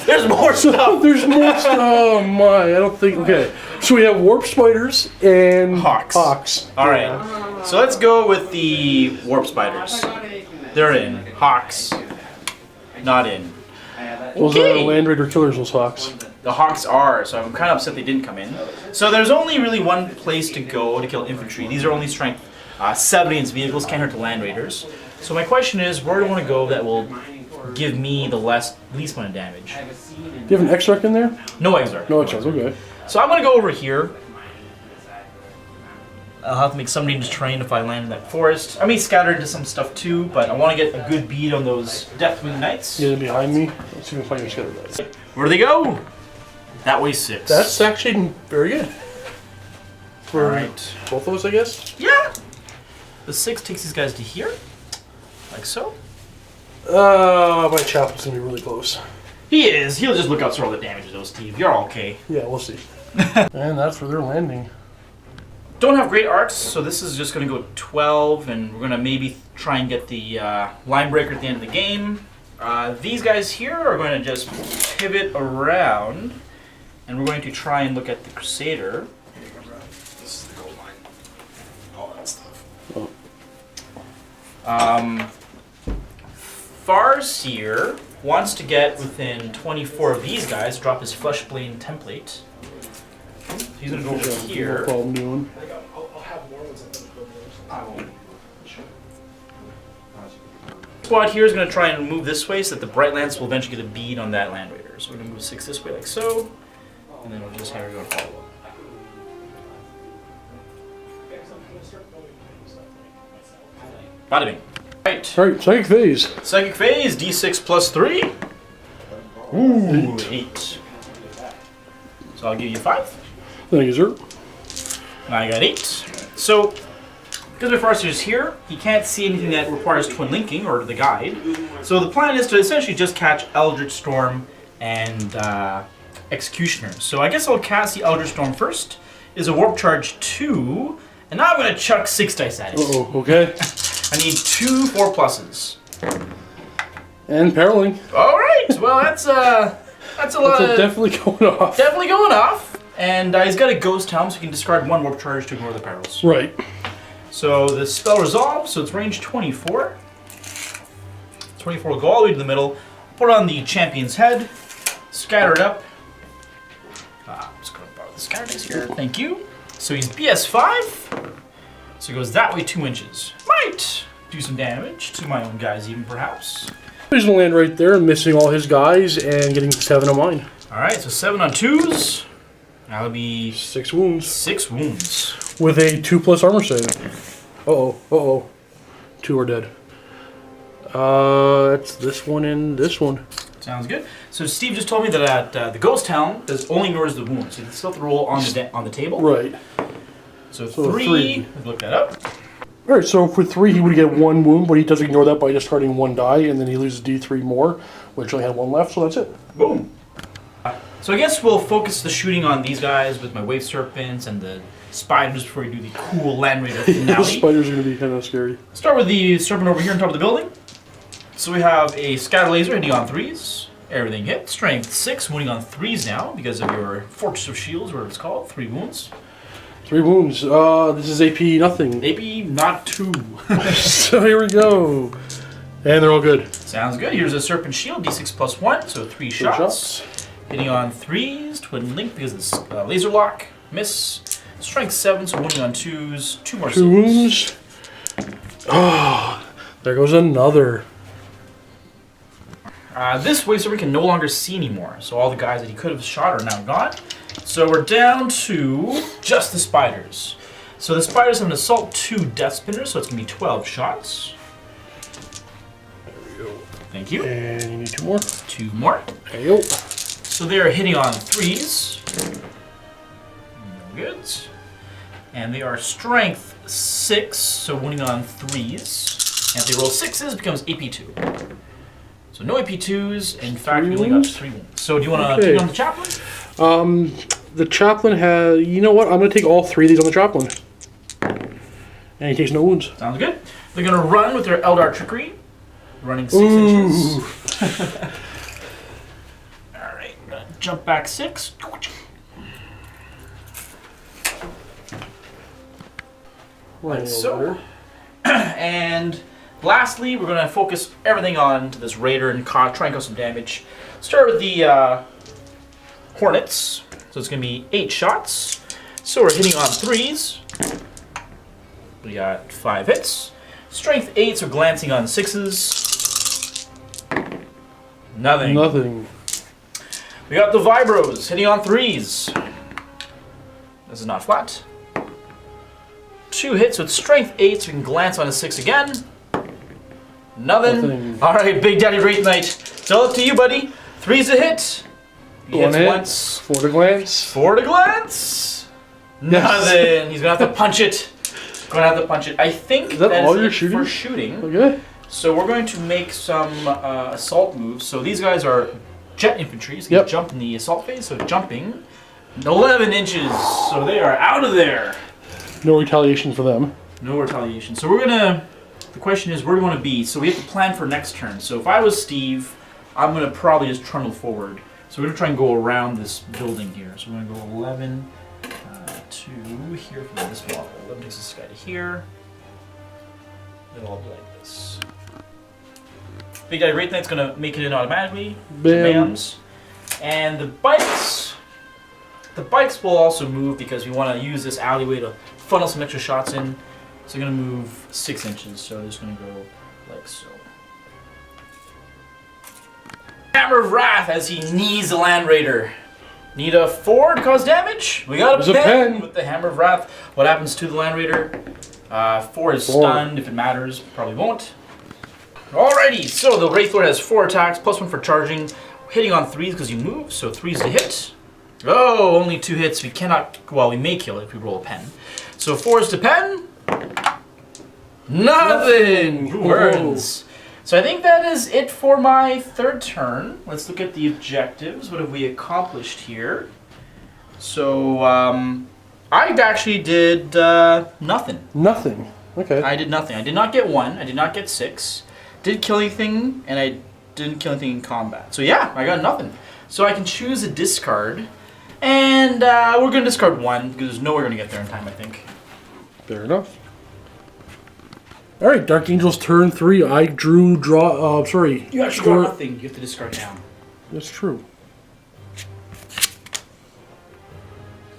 [SPEAKER 2] There's more stuff.
[SPEAKER 1] There's more stuff. Oh my! I don't think. Okay. So we have warp spiders and
[SPEAKER 2] hawks. All right. So let's go with the warp spiders. They're in. Hawks, not in.
[SPEAKER 1] Those are Land Raider killers. Those hawks.
[SPEAKER 2] The hawks are, so I'm kind of upset they didn't come in. So there's only really one place to go to kill infantry. These are only strength 70 against vehicles, can't hurt the Land Raiders. So my question is, where do I want to go that will give me the least amount of damage?
[SPEAKER 1] Do you have an Exarch in there?
[SPEAKER 2] No Exarch.
[SPEAKER 1] No Exarch, okay.
[SPEAKER 2] So I'm going to go over here. I'll have to make some dangerous terrain if I land in that forest. I may scatter into some stuff too, but I want to get a good bead on those Deathwing Knights.
[SPEAKER 1] Get behind me. Let's see if we can find your scatter dice.
[SPEAKER 2] Where do they go? That way 6.
[SPEAKER 1] That's actually very good. For
[SPEAKER 2] Alright.
[SPEAKER 1] both of us, I guess?
[SPEAKER 2] Yeah! The 6 takes these guys to here. Like so.
[SPEAKER 1] My chaplain's gonna be really close.
[SPEAKER 2] He is. He'll just look out for all the damages though, Steve. You're okay.
[SPEAKER 1] Yeah, we'll see. And that's where they're landing.
[SPEAKER 2] Don't have great arcs, so this is just going to go 12, and we're going to maybe try and get the line breaker at the end of the game. These guys here are going to just pivot around, and we're going to try and look at the Crusader.
[SPEAKER 3] This is the gold line. All that stuff.
[SPEAKER 2] Farseer wants to get within 24 of these guys, drop his Fleshblade template. He's going to go over
[SPEAKER 1] No
[SPEAKER 2] here.
[SPEAKER 1] problem doing.
[SPEAKER 2] Squad here is going to try and move this way so that the Bright Lance will eventually get a bead on that Land Raider. So we're going to move 6 this way like so, and then we'll just have everyone follow up. Bada bing. Right.
[SPEAKER 1] Alright, psychic phase.
[SPEAKER 2] Psychic Phase, D6 plus 3. Ooh, 8. So I'll give you 5.
[SPEAKER 1] Thank you, sir.
[SPEAKER 2] And I got 8. So, because my Farseer is here, he can't see anything that requires twin linking or the guide. So the plan is to essentially just catch Eldritch Storm and Executioner. So I guess I'll cast the Eldritch Storm first. Is a Warp Charge 2, and now I'm going to chuck 6 dice at it.
[SPEAKER 1] Uh-oh, okay.
[SPEAKER 2] I need 2 4+.
[SPEAKER 1] And Perling.
[SPEAKER 2] All right. Well, that's a lot.
[SPEAKER 1] That's definitely going off.
[SPEAKER 2] Definitely going off. And he's got a Ghost Helm, so he can discard 1 Warp Charge to ignore the perils.
[SPEAKER 1] Right.
[SPEAKER 2] So the spell resolves, so it's range 24. 24 will go all the way to the middle. Put it on the champion's head. Scatter it up. I'm just going to borrow the scatter dice here. Thank you. So he's BS5. So he goes that way 2 inches. Might do some damage to my own guys even, perhaps.
[SPEAKER 1] He's going to land right there, missing all his guys and getting 7 on mine.
[SPEAKER 2] Alright, so 7 on 2s. That'll be
[SPEAKER 1] 6 wounds.
[SPEAKER 2] 6 wounds.
[SPEAKER 1] With a 2+ armor save. Uh-oh, uh-oh. 2 are dead. It's this one and this one.
[SPEAKER 2] Sounds good. So Steve just told me that the Ghost Helm only ignores the wounds. So you still have to roll on the table.
[SPEAKER 1] Right.
[SPEAKER 2] So,
[SPEAKER 1] So
[SPEAKER 2] 3.
[SPEAKER 1] three.
[SPEAKER 2] Let's look that up.
[SPEAKER 1] Alright, so for 3 he would get 1 wound, but he does ignore that by discarding 1 die, and then he loses D3 more, which only had 1 left, so that's it.
[SPEAKER 2] Boom. So I guess we'll focus the shooting on these guys with my Wave Serpents and the Spiders before we do the cool Land Raider
[SPEAKER 1] The
[SPEAKER 2] finale.
[SPEAKER 1] spiders are going to be kind of scary.
[SPEAKER 2] Start with the Serpent over here on top of the building. So we have a Scatter Laser hitting on 3s. Everything hit. Strength 6, wounding on 3s now because of your Fortress of Shields, whatever it's called. 3 wounds.
[SPEAKER 1] 3 wounds. This is AP nothing.
[SPEAKER 2] Maybe not 2.
[SPEAKER 1] So here we go. And they're all good.
[SPEAKER 2] Sounds good. Here's a Serpent Shield, D6 plus 1, so 3
[SPEAKER 1] Three
[SPEAKER 2] shots. Hitting on 3s, Twin Link because it's Laser Lock. Miss. Strength 7, so wounding on 2s. 2 more
[SPEAKER 1] 2
[SPEAKER 2] saves.
[SPEAKER 1] wounds. Oh, there goes another.
[SPEAKER 2] This Wave Serpent can no longer see anymore, so all the guys that he could have shot are now gone. So we're down to just the Spiders. So the Spiders have an Assault 2 Death Spinners, so it's going to be 12 shots.
[SPEAKER 1] There we go.
[SPEAKER 2] Thank you.
[SPEAKER 1] And you need 2 more.
[SPEAKER 2] 2 more.
[SPEAKER 1] There you go.
[SPEAKER 2] So they're hitting on 3s. No goods. And they are Strength 6, so wounding on 3s. And if they roll 6s, it becomes AP2. So no AP2s, in fact, we only got 3 wounds. So do you want to take on the Chaplain?
[SPEAKER 1] The Chaplain has... You know what? I'm going to take all 3 of these on the Chaplain. And he takes no wounds.
[SPEAKER 2] Sounds good. They're going to run with their Eldar Trickery. Running 6 inches. Alright, jump back 6. Like so. And lastly, we're going to focus everything on to this Raider and try and cause some damage. Start with the Hornets. So it's going to be 8 shots. So we're hitting on 3s. We got 5 hits. Strength 8, so glancing on 6s. Nothing.
[SPEAKER 1] Nothing.
[SPEAKER 2] We got the Vibros hitting on 3s. This is not flat. 2 hits with strength 8, so we can glance on a 6 again. Nothing. Alright, Big Daddy Wraith Knight. It's all up to you, buddy. 3's a hit. He hits once.
[SPEAKER 1] 4 to glance.
[SPEAKER 2] 4 to glance. Nothing. He's gonna have to punch it. I think
[SPEAKER 1] is that all
[SPEAKER 2] is
[SPEAKER 1] you're
[SPEAKER 2] it
[SPEAKER 1] shooting?
[SPEAKER 2] for shooting.
[SPEAKER 1] Okay.
[SPEAKER 2] So we're going to make some assault moves. So these guys are jet infantry. So you can jump in the assault phase. So jumping 11 inches. So they are out of there.
[SPEAKER 1] No retaliation for them.
[SPEAKER 2] No retaliation. So we're gonna. The question is, where do we want to be? So we have to plan for next turn. So if I was Steve, I'm gonna probably just trundle forward. So we're gonna try and go around this building here. So we're gonna go 11 to here for this model. 11 takes this guy to here. It'll all be like this. Big Daddy Wraith Knight's gonna make it in automatically. Bams. And the bikes will also move because we want to use this alleyway to funnel some extra shots in. So they're gonna move 6 inches. So they're just gonna go like so. Hammer of Wrath as he knees the Land Raider. Need a 4 to cause damage? We got a pen with the Hammer of Wrath. What happens to the Land Raider? 4 is stunned if it matters. Probably won't. Alrighty, so the Wraith Lord has 4 attacks, plus 1 for charging. Hitting on 3s because you move, so 3's to hit. Oh, only 2 hits. We cannot, well, we may kill it if we roll a pen. So 4's to pen. Nothing! Who earns? So I think that is it for my 3rd turn. Let's look at the objectives. What have we accomplished here? So, I actually did nothing.
[SPEAKER 1] Nothing. Okay.
[SPEAKER 2] I did nothing. I did not get 1. I did not get 6. Didn't kill anything, and I didn't kill anything in combat. So yeah, I got nothing. So I can choose a discard, and we're going to discard 1, because there's no way we're going to get there in time, I think.
[SPEAKER 1] Fair enough. Alright, Dark Angel's turn 3. I sorry.
[SPEAKER 2] You actually got nothing. You have to discard now.
[SPEAKER 1] That's true.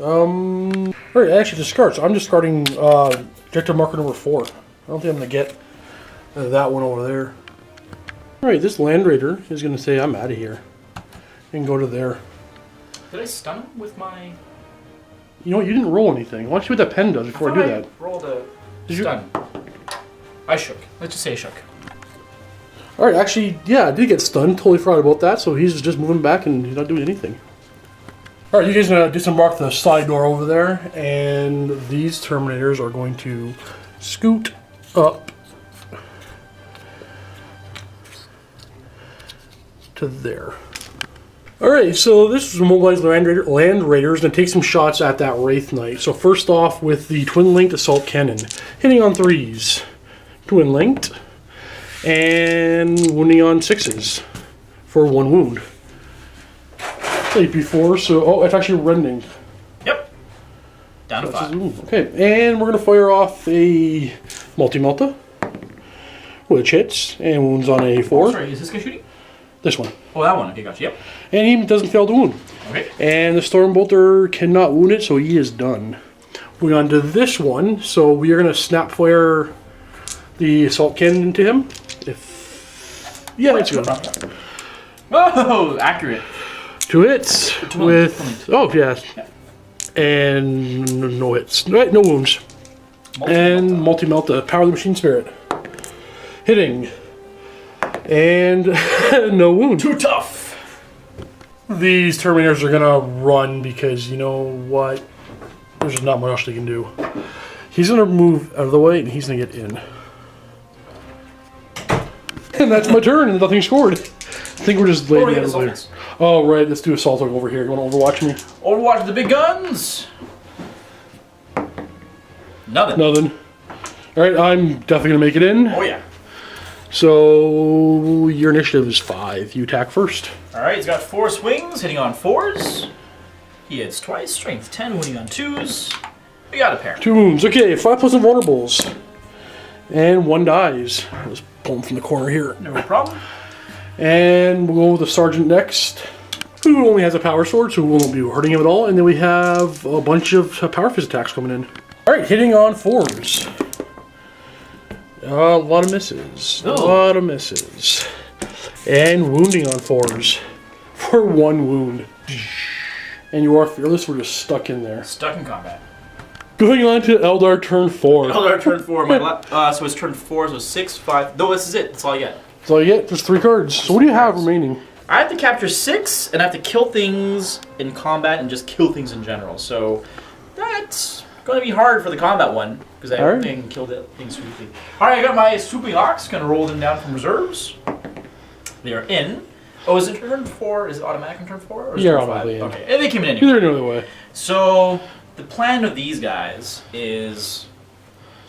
[SPEAKER 1] Alright, I actually discard. So I'm discarding objective marker number 4. I don't think I'm going to get that one over there. Alright, this Land Raider is going to say, I'm out of here. And go to there.
[SPEAKER 2] Did I stun him with my...
[SPEAKER 1] You know what? You didn't roll anything. Why don't you see what that pen does before I do that?
[SPEAKER 2] I rolled a stun. I shook. Let's just say I shook.
[SPEAKER 1] Alright, actually, yeah, I did get stunned. Totally forgot about that. So he's just moving back and he's not doing anything. Alright, you guys disembark the side door over there. And these Terminators are going to scoot up to there. Alright, so this is mobilized Land Raiders going to take some shots at that Wraith Knight. So first off with the twin-linked assault cannon. Hitting on 3s. Twin-linked. And wounding on 6s. For 1 wound. 8 before, so... Oh, it's actually rending.
[SPEAKER 2] Yep. Down to 5.
[SPEAKER 1] Okay, and we're going to fire off a multi-melta. Which hits and wounds on a 4.
[SPEAKER 2] Oh, sorry, is this guy shooting?
[SPEAKER 1] This one.
[SPEAKER 2] Oh, that one. Okay, gotcha. Yep.
[SPEAKER 1] And he doesn't fail to wound.
[SPEAKER 2] Okay.
[SPEAKER 1] And the Stormbolter cannot wound it, so he is done. Moving on to this one. So we are going to snap fire the assault cannon into him. Yeah, that's good.
[SPEAKER 2] Oh, accurate.
[SPEAKER 1] 2 hits with... Oh, yeah. And no hits. Right, no wounds. And multi-melta. Power of the Machine Spirit. Hitting. And no wound.
[SPEAKER 2] Too tough.
[SPEAKER 1] These Terminators are gonna run because you know what? There's just not much else they can do. He's gonna move out of the way and he's gonna get in. And that's my turn and nothing scored. I think we're just laying it over there. Oh right, let's do Assault over here. You wanna Overwatch me?
[SPEAKER 2] Overwatch the big guns. Nothing.
[SPEAKER 1] Alright, I'm definitely gonna make it in.
[SPEAKER 2] Oh yeah.
[SPEAKER 1] So your initiative is 5. You attack first.
[SPEAKER 2] Alright, he's got 4 swings, hitting on 4s. He hits twice, strength 10, winning on 2s. We got a pair.
[SPEAKER 1] 2 wounds. Okay, 5 plus invulnerables. And 1 dies. Let's pull him from the corner here.
[SPEAKER 2] No problem.
[SPEAKER 1] And we'll go with the Sergeant next, who only has a power sword, so we won't be hurting him at all. And then we have a bunch of power fist attacks coming in. Alright, hitting on 4s. A lot of misses.
[SPEAKER 2] Ooh.
[SPEAKER 1] A lot of misses. And wounding on 4s. For 1 wound. And you are fearless, we're just stuck in there.
[SPEAKER 2] Stuck in combat.
[SPEAKER 1] Going on to Eldar turn 4.
[SPEAKER 2] Eldar turn 4. So it's turn 4, so 6, 5. No, this is it. That's all I get.
[SPEAKER 1] That's all you get. Just 3 cards. So what do you have remaining?
[SPEAKER 2] I have to capture 6, and I have to kill things in combat and just kill things in general. So that's going to be hard for the combat one because I can kill things sweetly. All right, I got my Swooping Ox. Going to roll them down from reserves. They are in. Oh, is it turn 4? Is it automatic on turn 4? Or is it turn 5? Okay, and they came in anyway.
[SPEAKER 1] Either way.
[SPEAKER 2] So the plan of these guys is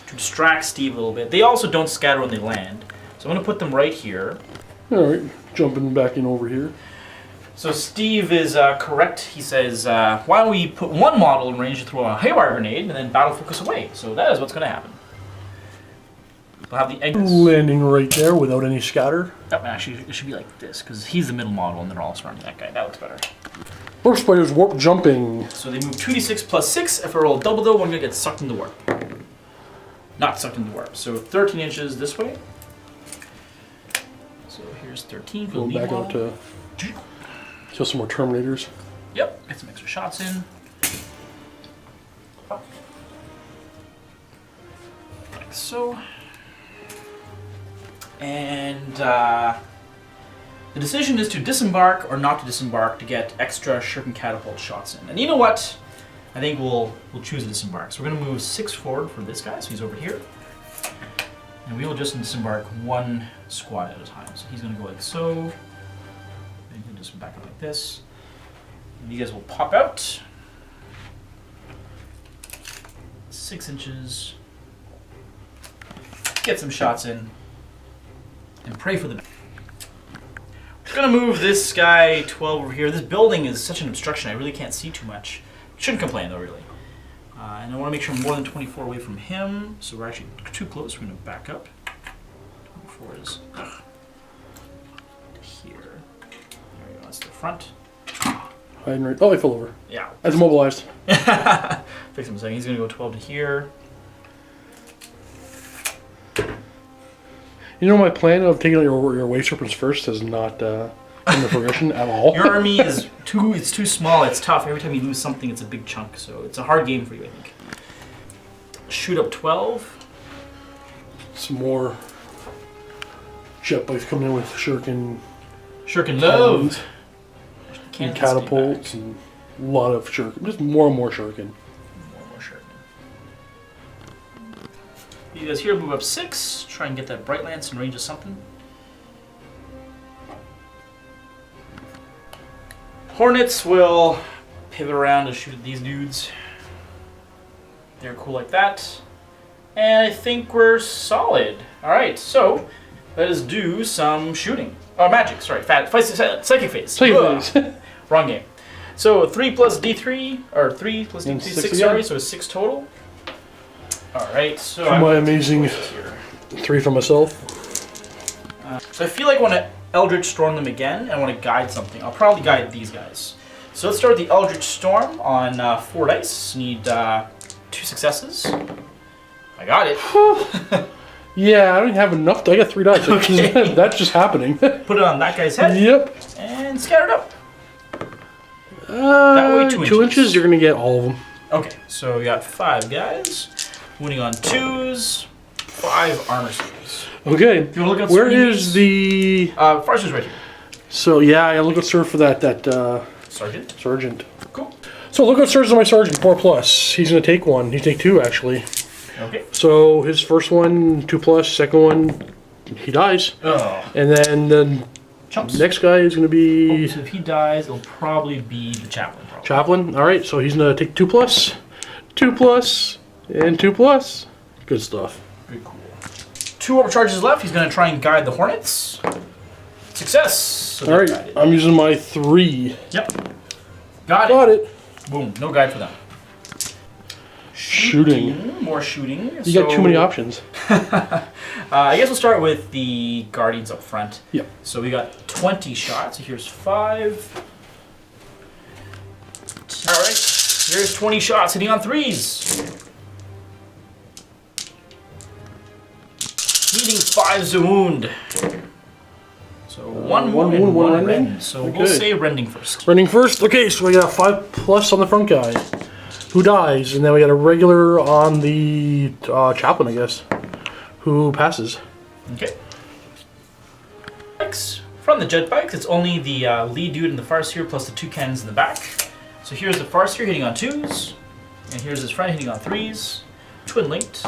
[SPEAKER 2] to distract Steve a little bit. They also don't scatter when they land. So I'm going to put them right here.
[SPEAKER 1] All right, jumping back in over here.
[SPEAKER 2] So Steve is correct. He says, why don't we put one model in range to throw a haywire grenade and then battle focus away. So that is what's going to happen. We'll have the egg
[SPEAKER 1] landing right there without any scatter.
[SPEAKER 2] Oh, actually, it should be like this because he's the middle model and they're all surrounding that guy. That looks better.
[SPEAKER 1] Warp Spider's warp jumping.
[SPEAKER 2] So they move 2d6 plus 6. If I roll double though, one guy gets sucked into warp. Not sucked into warp. So 13 inches this way. So here's 13 for the
[SPEAKER 1] Going
[SPEAKER 2] lead
[SPEAKER 1] back out
[SPEAKER 2] model.
[SPEAKER 1] to kill some more Terminators.
[SPEAKER 2] Yep, get some extra shots in. Like so. And the decision is to disembark or not to disembark to get extra shuriken catapult shots in. And you know what? I think we'll choose disembark. So we're going to move 6 forward for this guy, so he's over here. And we will just disembark 1 squad at a time. So he's going to go like so. Then you can just back up like this. And you guys will pop out. 6 inches. Get some shots in. And pray for the best. We're gonna move this guy 12 over here. This building is such an obstruction, I really can't see too much. Shouldn't complain though, really. And I want to make sure I'm more than 24 away from him, so we're actually too close. We're gonna back up. 24 is here. There we go, that's the front.
[SPEAKER 1] Hiding right. Oh, I fell over.
[SPEAKER 2] Yeah.
[SPEAKER 1] That's mobilized.
[SPEAKER 2] Fix him a second. He's gonna go 12 to here.
[SPEAKER 1] You know, my plan of taking out your Wave Serpents first is not in the progression at all.
[SPEAKER 2] Your army is too small, it's tough. Every time you lose something, it's a big chunk. So it's a hard game for you, I think. Shoot up 12.
[SPEAKER 1] Some more jet bikes coming in with shuriken.
[SPEAKER 2] Shuriken loads.
[SPEAKER 1] And catapults and a lot of shuriken. Just more and more shuriken.
[SPEAKER 2] More shuriken. You guys here move up 6. Try and get that Bright Lance in range of something. Hornets will pivot around to shoot at these dudes. They're cool like that. And I think we're solid. Alright, so let us do some shooting. Oh, magic, sorry. Psychic phase.
[SPEAKER 1] Psychic phase.
[SPEAKER 2] Wrong game. So 3 plus D3, or 3 plus D3, 6, sorry, so it's 6 total. Alright, so
[SPEAKER 1] for my amazing 3 for myself.
[SPEAKER 2] So I feel like I want to Eldritch Storm them again, and I want to guide something. I'll probably guide these guys. So let's start with the Eldritch Storm on 4 dice. Need 2 successes. I got it.
[SPEAKER 1] Yeah, I don't have enough. I got 3 dice. Okay. That's just happening.
[SPEAKER 2] Put it on that guy's head.
[SPEAKER 1] Yep.
[SPEAKER 2] And scatter it up. That way
[SPEAKER 1] 2 inches, you're going to get all of them. Okay,
[SPEAKER 2] so we got 5 guys. Winning on 2s. 5 armor series.
[SPEAKER 1] Okay.
[SPEAKER 2] If you want to look at
[SPEAKER 1] where is the...
[SPEAKER 2] Forrester's right here.
[SPEAKER 1] So, yeah, I look at Sir for that
[SPEAKER 2] Sergeant?
[SPEAKER 1] Sergeant.
[SPEAKER 2] Cool.
[SPEAKER 1] So, look at Sir's on my Sergeant, 4+. He's going to take 1. He's going to take 2, actually.
[SPEAKER 2] Okay.
[SPEAKER 1] So, his first one, 2+. Second one, he dies.
[SPEAKER 2] Oh.
[SPEAKER 1] And then the next guy is going to be...
[SPEAKER 2] So if he dies, it'll probably be the Chaplain.
[SPEAKER 1] Chaplain. All right, so he's going to take 2+, 2+, and 2+. Good stuff.
[SPEAKER 2] Very cool. 2 overcharges left. He's going to try and guide the Hornets. Success. So
[SPEAKER 1] all right, I'm using my 3.
[SPEAKER 2] Yep. Got it. Boom. No guide for them.
[SPEAKER 1] Shooting.
[SPEAKER 2] More shooting.
[SPEAKER 1] You got too many options.
[SPEAKER 2] I guess we'll start with the Guardians up front.
[SPEAKER 1] Yep.
[SPEAKER 2] So we got 20 shots. Here's 5. All right. Here's 20 shots hitting on 3s. Needing 5s to wound. So 1 wound and 1 rend. So we'll say rending first.
[SPEAKER 1] Rending first. Okay, so we got 5+ on the front guy. who dies, and then we got a regular on the chaplain, I guess, who passes.
[SPEAKER 2] Okay. From the jet bikes, it's only the lead dude in the farseer plus the 2 cannons in the back. So here's the farseer hitting on 2s, and here's his friend hitting on 3s, twin linked.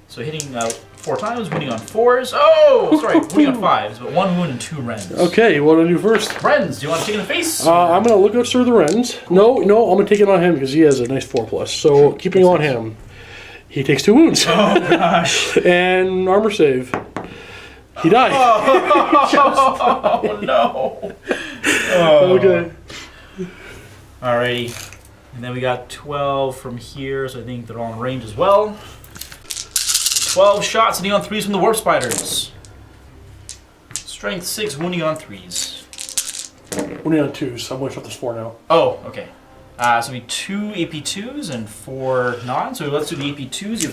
[SPEAKER 2] So hitting 4 times, wounding on 4s. Oh, sorry, wounding on 5s, but 1 wound and 2 rends.
[SPEAKER 1] Okay, what do I do first?
[SPEAKER 2] Rends, do you want to take in the face?
[SPEAKER 1] I'm going to look out through the Rens. No, I'm going to take it on him because he has a nice 4+. So keeping on him, he takes 2 wounds.
[SPEAKER 2] Oh gosh.
[SPEAKER 1] And armor save. He died.
[SPEAKER 2] Oh no. Oh.
[SPEAKER 1] Okay.
[SPEAKER 2] Alrighty. And then we got 12 from here, so I think they're all in range as well. 12 shots hitting on 3s from the warp spiders. Strength 6, wounding on 3s.
[SPEAKER 1] Wounding on 2s. I'm going to shut this 4 now.
[SPEAKER 2] Oh, okay. So we 2 AP2s and 4 non. So let's do the AP2s. You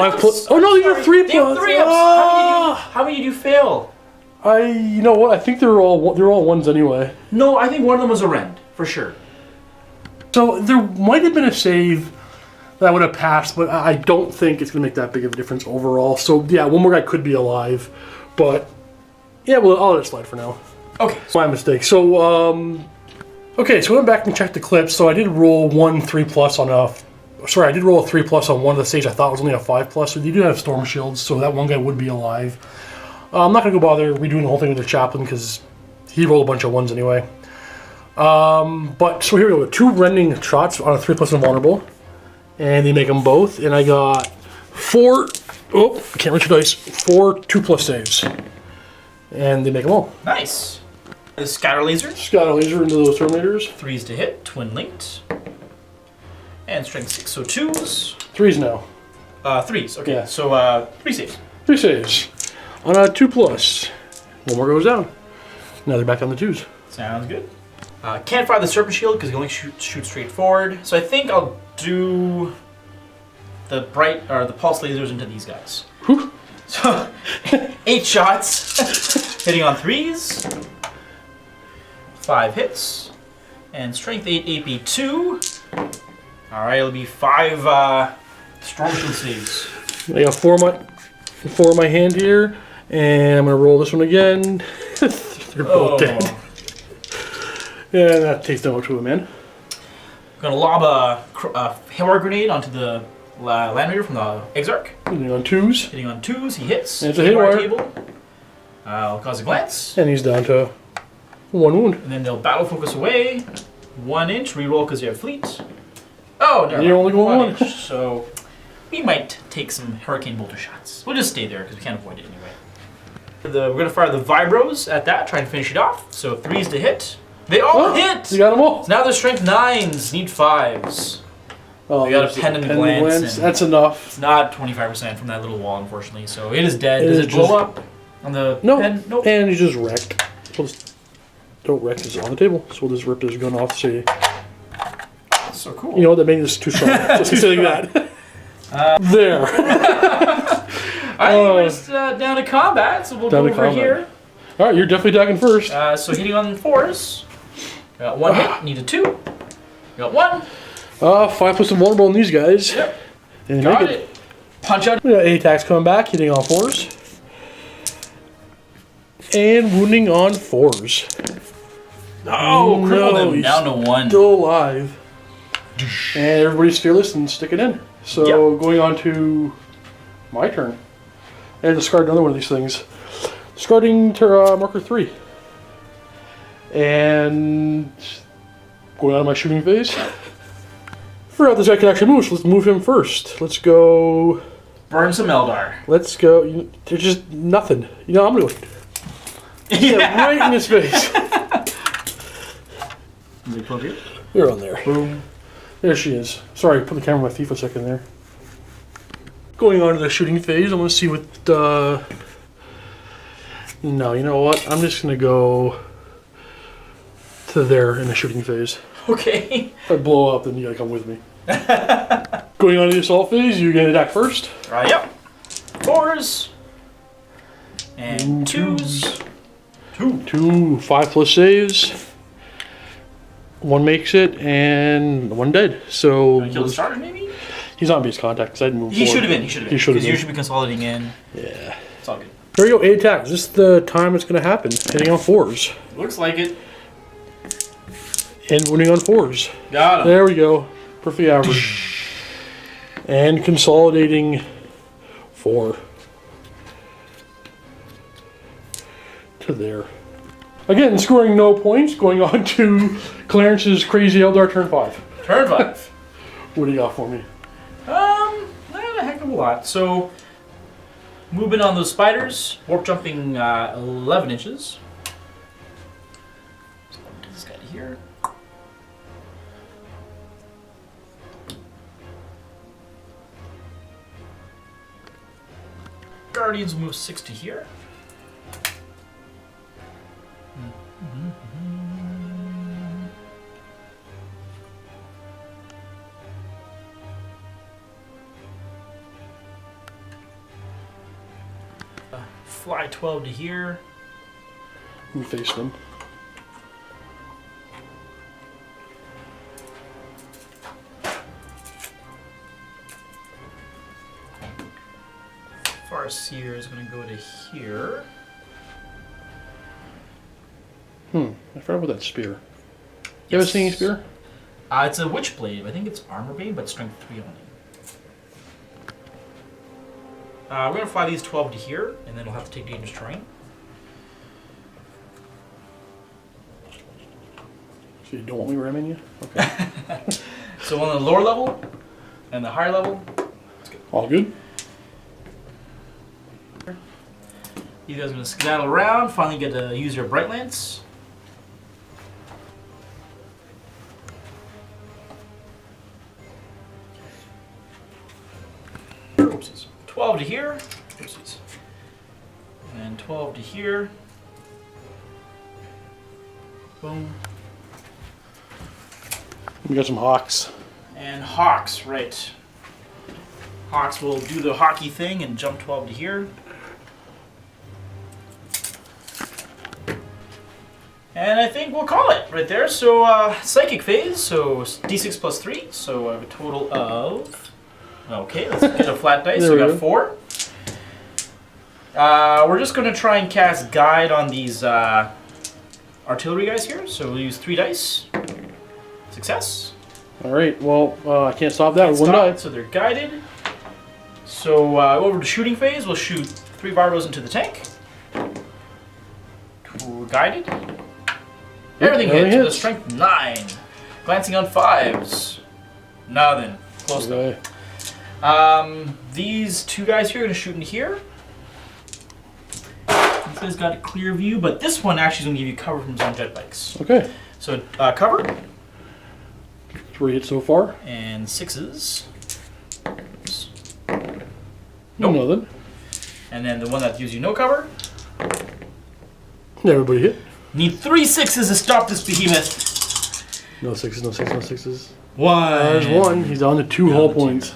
[SPEAKER 2] have
[SPEAKER 1] 5+. Oh no, these are 3+.
[SPEAKER 2] They have 3 ups. How many did you fail?
[SPEAKER 1] You know what? I think they're all 1s anyway.
[SPEAKER 2] No, I think one of them was a rend for sure.
[SPEAKER 1] So there might have been a save that would have passed, but I don't think it's going to make that big of a difference overall. So yeah, one more guy could be alive, but yeah, well, I'll let it slide for now.
[SPEAKER 2] Okay.
[SPEAKER 1] My mistake. So okay, so I went back and checked the clips. So I did roll 1 3+ on a. Sorry, I did roll a 3+ on one of the stages. I thought it was only a 5+. So you do have storm shields, so that one guy would be alive. I'm not going to go bother redoing the whole thing with the chaplain because he rolled a bunch of 1s anyway. But so here we go. 2 rending shots on a 3+ invulnerable, and they make them both. And I got 4. Oh, I can't reach your dice. 4 2+ saves, and they make them all.
[SPEAKER 2] Nice. The scatter laser.
[SPEAKER 1] Scatter laser into those Terminators.
[SPEAKER 2] 3s to hit, twin linked, and strength 6. So 2s.
[SPEAKER 1] 3s now.
[SPEAKER 2] 3s. Okay.
[SPEAKER 1] Yeah.
[SPEAKER 2] So 3 saves.
[SPEAKER 1] 3 saves on a 2+. One more goes down. Now they're back on the 2s.
[SPEAKER 2] Sounds good. Can't fire the serpent shield because you only shoot straight forward. So I think I'll do the the pulse lasers into these guys.
[SPEAKER 1] Whew.
[SPEAKER 2] So 8 shots, hitting on 3s, 5 hits, and strength 8 AP2. All right, it'll be 5 storm shield saves.
[SPEAKER 1] I got 4 in my hand here, and I'm gonna roll this one again. They're both dead. Yeah, that takes no to him, man.
[SPEAKER 2] I'm gonna lob a hammer grenade onto the land raider from the Exarch.
[SPEAKER 1] Hitting on 2s.
[SPEAKER 2] Hitting on 2s, he hits.
[SPEAKER 1] And it's a hit wire.
[SPEAKER 2] Table. I'll cause a glance.
[SPEAKER 1] And he's down to 1 wound.
[SPEAKER 2] And then they'll battle focus away. 1 inch, reroll because you have fleet. Oh, never
[SPEAKER 1] You're
[SPEAKER 2] mind.
[SPEAKER 1] only going 1.
[SPEAKER 2] Inch, so we might take some hurricane bolter shots. We'll just stay there because we can't avoid it anyway. We're going to fire the vibros at that, try and finish it off. So 3s to hit. They all hit!
[SPEAKER 1] You got them all.
[SPEAKER 2] So now they're strength 9s, need 5s.
[SPEAKER 1] Oh,
[SPEAKER 2] We got a pendant glance.
[SPEAKER 1] That's enough.
[SPEAKER 2] It's not 25% from that little wall, unfortunately. So it is dead.
[SPEAKER 1] It
[SPEAKER 2] Does
[SPEAKER 1] is
[SPEAKER 2] it blow
[SPEAKER 1] just-
[SPEAKER 2] up on the
[SPEAKER 1] No.
[SPEAKER 2] pen? Nope.
[SPEAKER 1] And he's just wrecked. We'll just don't wreck this on the table. So we'll just rip this gun off to say,
[SPEAKER 2] That's so cool.
[SPEAKER 1] you know what, that made this too strong. Just saying that. There.
[SPEAKER 2] I think we're just down to combat, so we'll
[SPEAKER 1] Down
[SPEAKER 2] go
[SPEAKER 1] to
[SPEAKER 2] over
[SPEAKER 1] combat.
[SPEAKER 2] here.
[SPEAKER 1] All right, you're definitely attacking first.
[SPEAKER 2] So hitting on 4s. Got 1 hit, need a 2. Got 1.
[SPEAKER 1] 5+ invulnerable on these guys.
[SPEAKER 2] Yep.
[SPEAKER 1] And they
[SPEAKER 2] Got
[SPEAKER 1] make
[SPEAKER 2] it. Punch out.
[SPEAKER 1] We got 8 attacks coming back, hitting on 4s. And wounding on 4s.
[SPEAKER 2] Oh, crippled
[SPEAKER 1] no,
[SPEAKER 2] him
[SPEAKER 1] he's
[SPEAKER 2] down to 1.
[SPEAKER 1] Still alive. And everybody's fearless and sticking in. So going on to my turn. I had to discard another one of these things. Discarding to marker 3. And going on to my shooting phase. Forgot this guy can actually move, so let's move him first. Let's go.
[SPEAKER 2] Burn some Eldar.
[SPEAKER 1] Let's go. There's just nothing. You know, I'm gonna go. Yeah, right in his face. You're on there.
[SPEAKER 2] Boom.
[SPEAKER 1] There she is. Sorry, put the camera on my feet for a second there. Going on to the shooting phase, I'm gonna see what. No, you know what? I'm just gonna go to there in the shooting phase.
[SPEAKER 2] Okay.
[SPEAKER 1] If I blow up, then you gotta come with me. Going on to the assault phase, you're gonna attack first.
[SPEAKER 2] Yep. 4s. And 2s. 2.
[SPEAKER 1] 2 5+ saves. One makes it, and one dead. So
[SPEAKER 2] Kill the starter, maybe?
[SPEAKER 1] he's on base contact because I didn't move
[SPEAKER 2] He
[SPEAKER 1] forward.
[SPEAKER 2] should have been. He should have been.
[SPEAKER 1] He should have
[SPEAKER 2] Because you
[SPEAKER 1] been.
[SPEAKER 2] should be consolidating in.
[SPEAKER 1] Yeah.
[SPEAKER 2] It's all good.
[SPEAKER 1] There we go, 8 attacks. This is the time it's going to happen. Hitting on 4s.
[SPEAKER 2] Looks like it.
[SPEAKER 1] And winning on 4s.
[SPEAKER 2] Got him.
[SPEAKER 1] There we go. Perfect average. And consolidating 4. To there. Again, scoring no points. Going on to Clarence's crazy Eldar turn 5.
[SPEAKER 2] Turn 5.
[SPEAKER 1] What do you got for me?
[SPEAKER 2] Not a heck of a lot. So, movement on those spiders. Warp jumping 11 inches. So, do this guy to here. Guardians will move 6 to here. Fly 12 to here.
[SPEAKER 1] You face them.
[SPEAKER 2] Farseer is going to go to here.
[SPEAKER 1] I forgot about that spear. You have a singing spear?
[SPEAKER 2] It's a witch blade. I think it's armor bane, but strength 3 only. We're going to fly these 12 to here, and then we'll have to take dangerous terrain.
[SPEAKER 1] So you don't want me ramming you? Okay.
[SPEAKER 2] So on the lower level and the higher level,
[SPEAKER 1] All good?
[SPEAKER 2] you guys are going to skedaddle around, finally get to use your Bright Lance. Oopsies. 12 to here. Oopsies. And 12 to here. Boom.
[SPEAKER 1] We got some hawks.
[SPEAKER 2] And Hawks, right. Hawks will do the hockey thing and jump 12 to here. And I think we'll call it right there. So, Psychic Phase, so D6 plus 3, so I have a total of... Okay, let's get a flat dice, so we got 4. We're just going to try and cast Guide on these artillery guys here, so we'll use 3 dice. Success.
[SPEAKER 1] Alright, well, I can't stop that with one
[SPEAKER 2] Stop,
[SPEAKER 1] die.
[SPEAKER 2] so they're guided. So over to shooting phase, we'll shoot 3 barbos into the tank. 2 guided. Everything hits with a strength 9. Glancing on 5s. Nothing. Close though.
[SPEAKER 1] Okay.
[SPEAKER 2] These 2 guys here are going to shoot in here. This guy's got a clear view, but this one actually is going to give you cover from his own jet bikes.
[SPEAKER 1] Okay.
[SPEAKER 2] So cover.
[SPEAKER 1] 3 hits so far.
[SPEAKER 2] And 6s. Oops.
[SPEAKER 1] No,
[SPEAKER 2] Nope.
[SPEAKER 1] nothing.
[SPEAKER 2] And then the one that gives you no cover.
[SPEAKER 1] Everybody hit.
[SPEAKER 2] Need 3 6s to stop this behemoth.
[SPEAKER 1] No 6s, no 6s, no 6s.
[SPEAKER 2] 1.
[SPEAKER 1] There's 1. He's down to 2 hull points.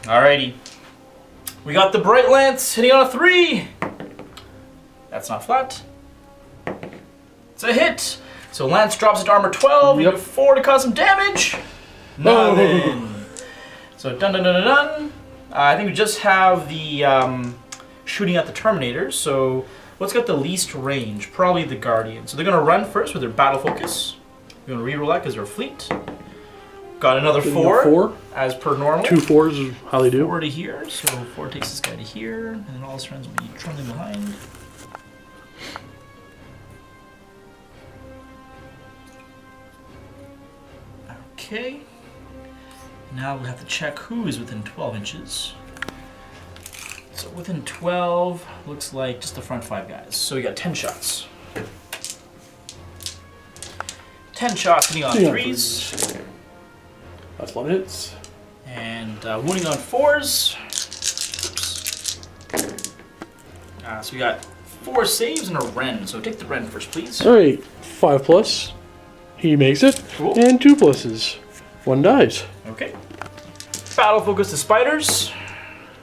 [SPEAKER 2] Alrighty. We got the Bright Lance hitting on a 3. That's not flat. It's a hit. So Lance drops it to armor 12. You
[SPEAKER 1] Yep.
[SPEAKER 2] have 4 to cause some damage. Nothing. So dun dun dun dun dun. I think we just have the shooting at the Terminators. So what's got the least range? Probably the Guardian. So they're going to run first with their battle focus. We're going to reroll that because they're fleet. Got another 4,
[SPEAKER 1] 4.
[SPEAKER 2] as per normal.
[SPEAKER 1] 2 4s is how they do.
[SPEAKER 2] 4 to here, so 4 takes this guy to here, and then all his friends will be trundling behind. Okay. Now we'll have to check who is within 12 inches. So within 12, looks like just the front 5 guys. So we got 10 shots. 10 shots hitting on 3s.
[SPEAKER 1] That's 1 hits.
[SPEAKER 2] And wounding on 4s. Oops. So we got 4 saves and a Ren. So take the Ren first, please.
[SPEAKER 1] Alright, 5 plus. He makes it.
[SPEAKER 2] Cool.
[SPEAKER 1] And 2 pluses. 1 dies.
[SPEAKER 2] Okay. Battle focus to spiders.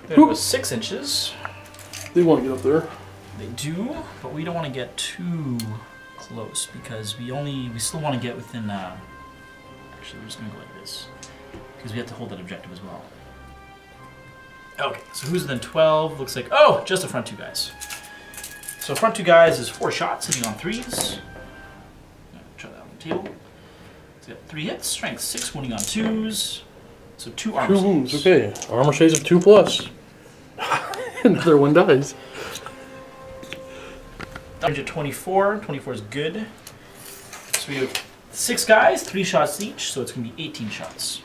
[SPEAKER 2] That was 6 inches.
[SPEAKER 1] They want to get up there.
[SPEAKER 2] They do, but we don't want to get too close because we still want to get within. Actually, we're just gonna go like this because we have to hold that objective as well. Okay, so who's within 12? Looks like just the front two guys. So front two guys is 4 shots hitting on 3s. Try that on the table. He's got 3 hits, strength 6, wounding on 2s. So 2 armor
[SPEAKER 1] 2 wounds, okay. Armor saves of 2+. Another one dies.
[SPEAKER 2] Damage at 24. 24 is good. So we have 6 guys, 3 shots each, so it's going to be 18 shots.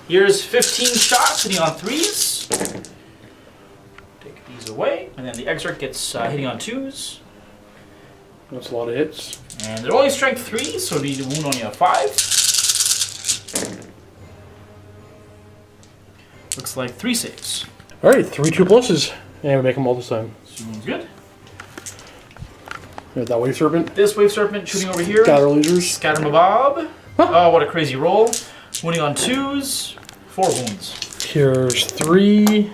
[SPEAKER 2] Here's 15 shots hitting on 3s. Take these away. And then the exarch gets hitting on 2s.
[SPEAKER 1] That's a lot of hits.
[SPEAKER 2] And they're only strength 3, so they need to wound only a 5. Looks like 3 saves.
[SPEAKER 1] Alright, 3 2+. And we make them all this time.
[SPEAKER 2] Sounds good.
[SPEAKER 1] We have that Wave Serpent.
[SPEAKER 2] This Wave Serpent shooting over here.
[SPEAKER 1] Scatter lasers.
[SPEAKER 2] Scatter Mabob. Oh, what a crazy roll. Wounding on 2s. 4 wounds.
[SPEAKER 1] Here's 3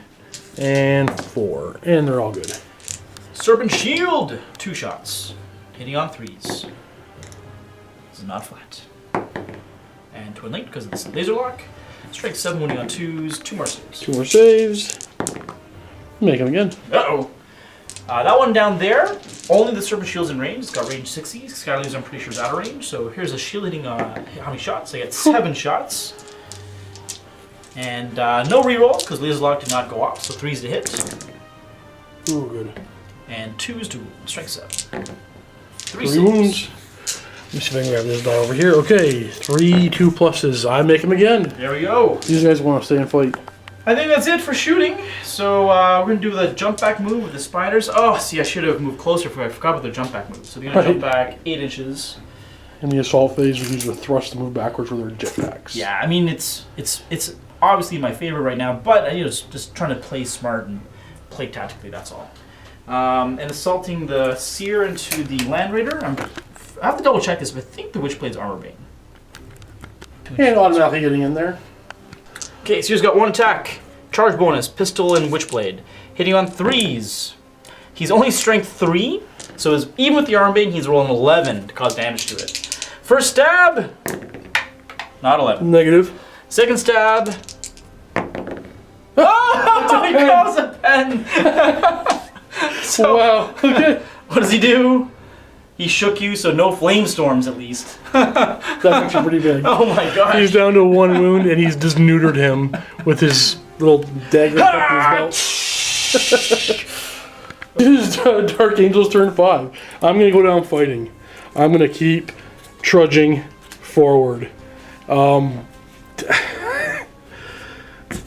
[SPEAKER 1] and 4. And they're all good.
[SPEAKER 2] Serpent Shield. 2 shots. Hitting on 3s. This is not flat. And Twin Link because of this laser lock. Strength 7, wounding on 2s. 2 more saves.
[SPEAKER 1] 2 more saves. Make them again.
[SPEAKER 2] Uh-oh. That one down there, only the Serpent Shield's in range. It's got range 60. Scatter Laser, I'm pretty sure, is out of range. So here's a shield hitting how many shots? I get 7 shots. And no rerolls, because Laser Lock did not go off. So 3s to hit.
[SPEAKER 1] Ooh, good.
[SPEAKER 2] And 2s to strength 7. 3
[SPEAKER 1] 3 wounds. Let me see if I can grab this die over here. Okay, 3 2+. I make them again.
[SPEAKER 2] There we go.
[SPEAKER 1] These guys want to stay and fight.
[SPEAKER 2] I think that's it for shooting. So we're going to do the jump back move with the spiders. Oh, see, I should have moved closer. I forgot about their jump back move. So they're going to jump back 8 inches.
[SPEAKER 1] In the assault phase, we use the thrust to move backwards with their jetpacks.
[SPEAKER 2] Yeah, I mean, it's obviously my favorite right now, but just trying to play smart and play tactically, that's all. And assaulting the Seer into the Land Raider. I have to double check this, but I think the Witchblade's armor bane.
[SPEAKER 1] And automatically getting in there.
[SPEAKER 2] Okay, Seer's got 1 attack. Charge bonus, pistol and Witchblade. Hitting on 3s. He's only strength 3, so even with the armor bane, he's rolling 11 to cause damage to it. First stab, not 11.
[SPEAKER 1] Negative.
[SPEAKER 2] Second stab. Oh, he calls a pen. So,
[SPEAKER 1] wow. Okay.
[SPEAKER 2] what does he do? He shook you, so no flame storms at least.
[SPEAKER 1] That's actually pretty big.
[SPEAKER 2] Oh my gosh.
[SPEAKER 1] He's down to 1 wound, and he's just neutered him with his little dagger up his belt. This is Dark Angel's turn 5. I'm going to go down fighting. I'm going to keep trudging forward. I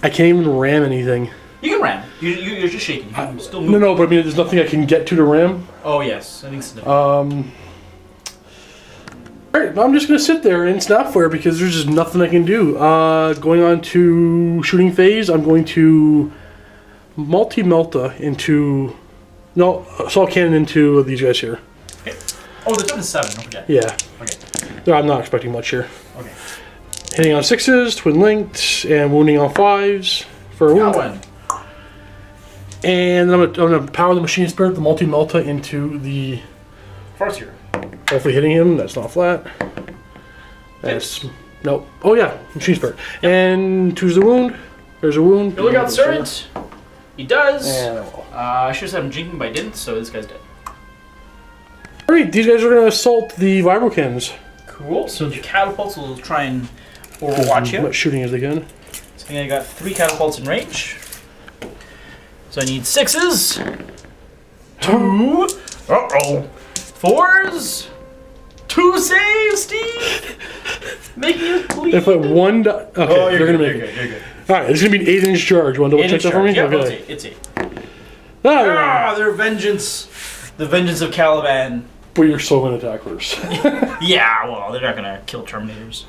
[SPEAKER 1] can't even ram anything.
[SPEAKER 2] You can ram. You're just shaking. You can still move.
[SPEAKER 1] No, but I mean, there's nothing I can get to ram.
[SPEAKER 2] Oh yes, I think so.
[SPEAKER 1] Alright, I'm just going to sit there and snap fire because there's just nothing I can do. Going on to shooting phase, I'm going to multi-melta into... No, assault cannon into these guys here.
[SPEAKER 2] Okay. Oh, the turn is 7, don't forget.
[SPEAKER 1] Yeah.
[SPEAKER 2] Okay.
[SPEAKER 1] I'm not expecting much here.
[SPEAKER 2] Okay.
[SPEAKER 1] Hitting on 6s, twin linked, and wounding on 5s for a wound.
[SPEAKER 2] One.
[SPEAKER 1] And then I'm gonna power the machine spirit, the multi-melta into the...
[SPEAKER 2] Farseer.
[SPEAKER 1] Hopefully hitting him. That's not flat. That's... Nope. Oh yeah, machine spirit. Yep. And choose the wound. There's a wound.
[SPEAKER 2] You look out, Servant. He does.
[SPEAKER 1] And
[SPEAKER 2] I should have said him jinking, but I didn't, so this guy's dead.
[SPEAKER 1] Alright, these guys are gonna assault the vibrocans.
[SPEAKER 2] Cool. So the catapults will try and overwatch you.
[SPEAKER 1] Much shooting as they can.
[SPEAKER 2] So I think I got 3 catapults in range. So I need 6s. 2. Uh-oh. 4s. 2 saves, Steve. Making it bleed.
[SPEAKER 1] If I one die... Okay,
[SPEAKER 2] Oh,
[SPEAKER 1] they're gonna make it.
[SPEAKER 2] You're good.
[SPEAKER 1] Alright, it's gonna be an 8-inch charge. You wanna double check that for me?
[SPEAKER 2] Yeah,
[SPEAKER 1] Okay.
[SPEAKER 2] it's 8.
[SPEAKER 1] Their
[SPEAKER 2] vengeance. The vengeance of Caliban.
[SPEAKER 1] But you're still gonna attack first.
[SPEAKER 2] Yeah, well, they're not gonna kill Terminators.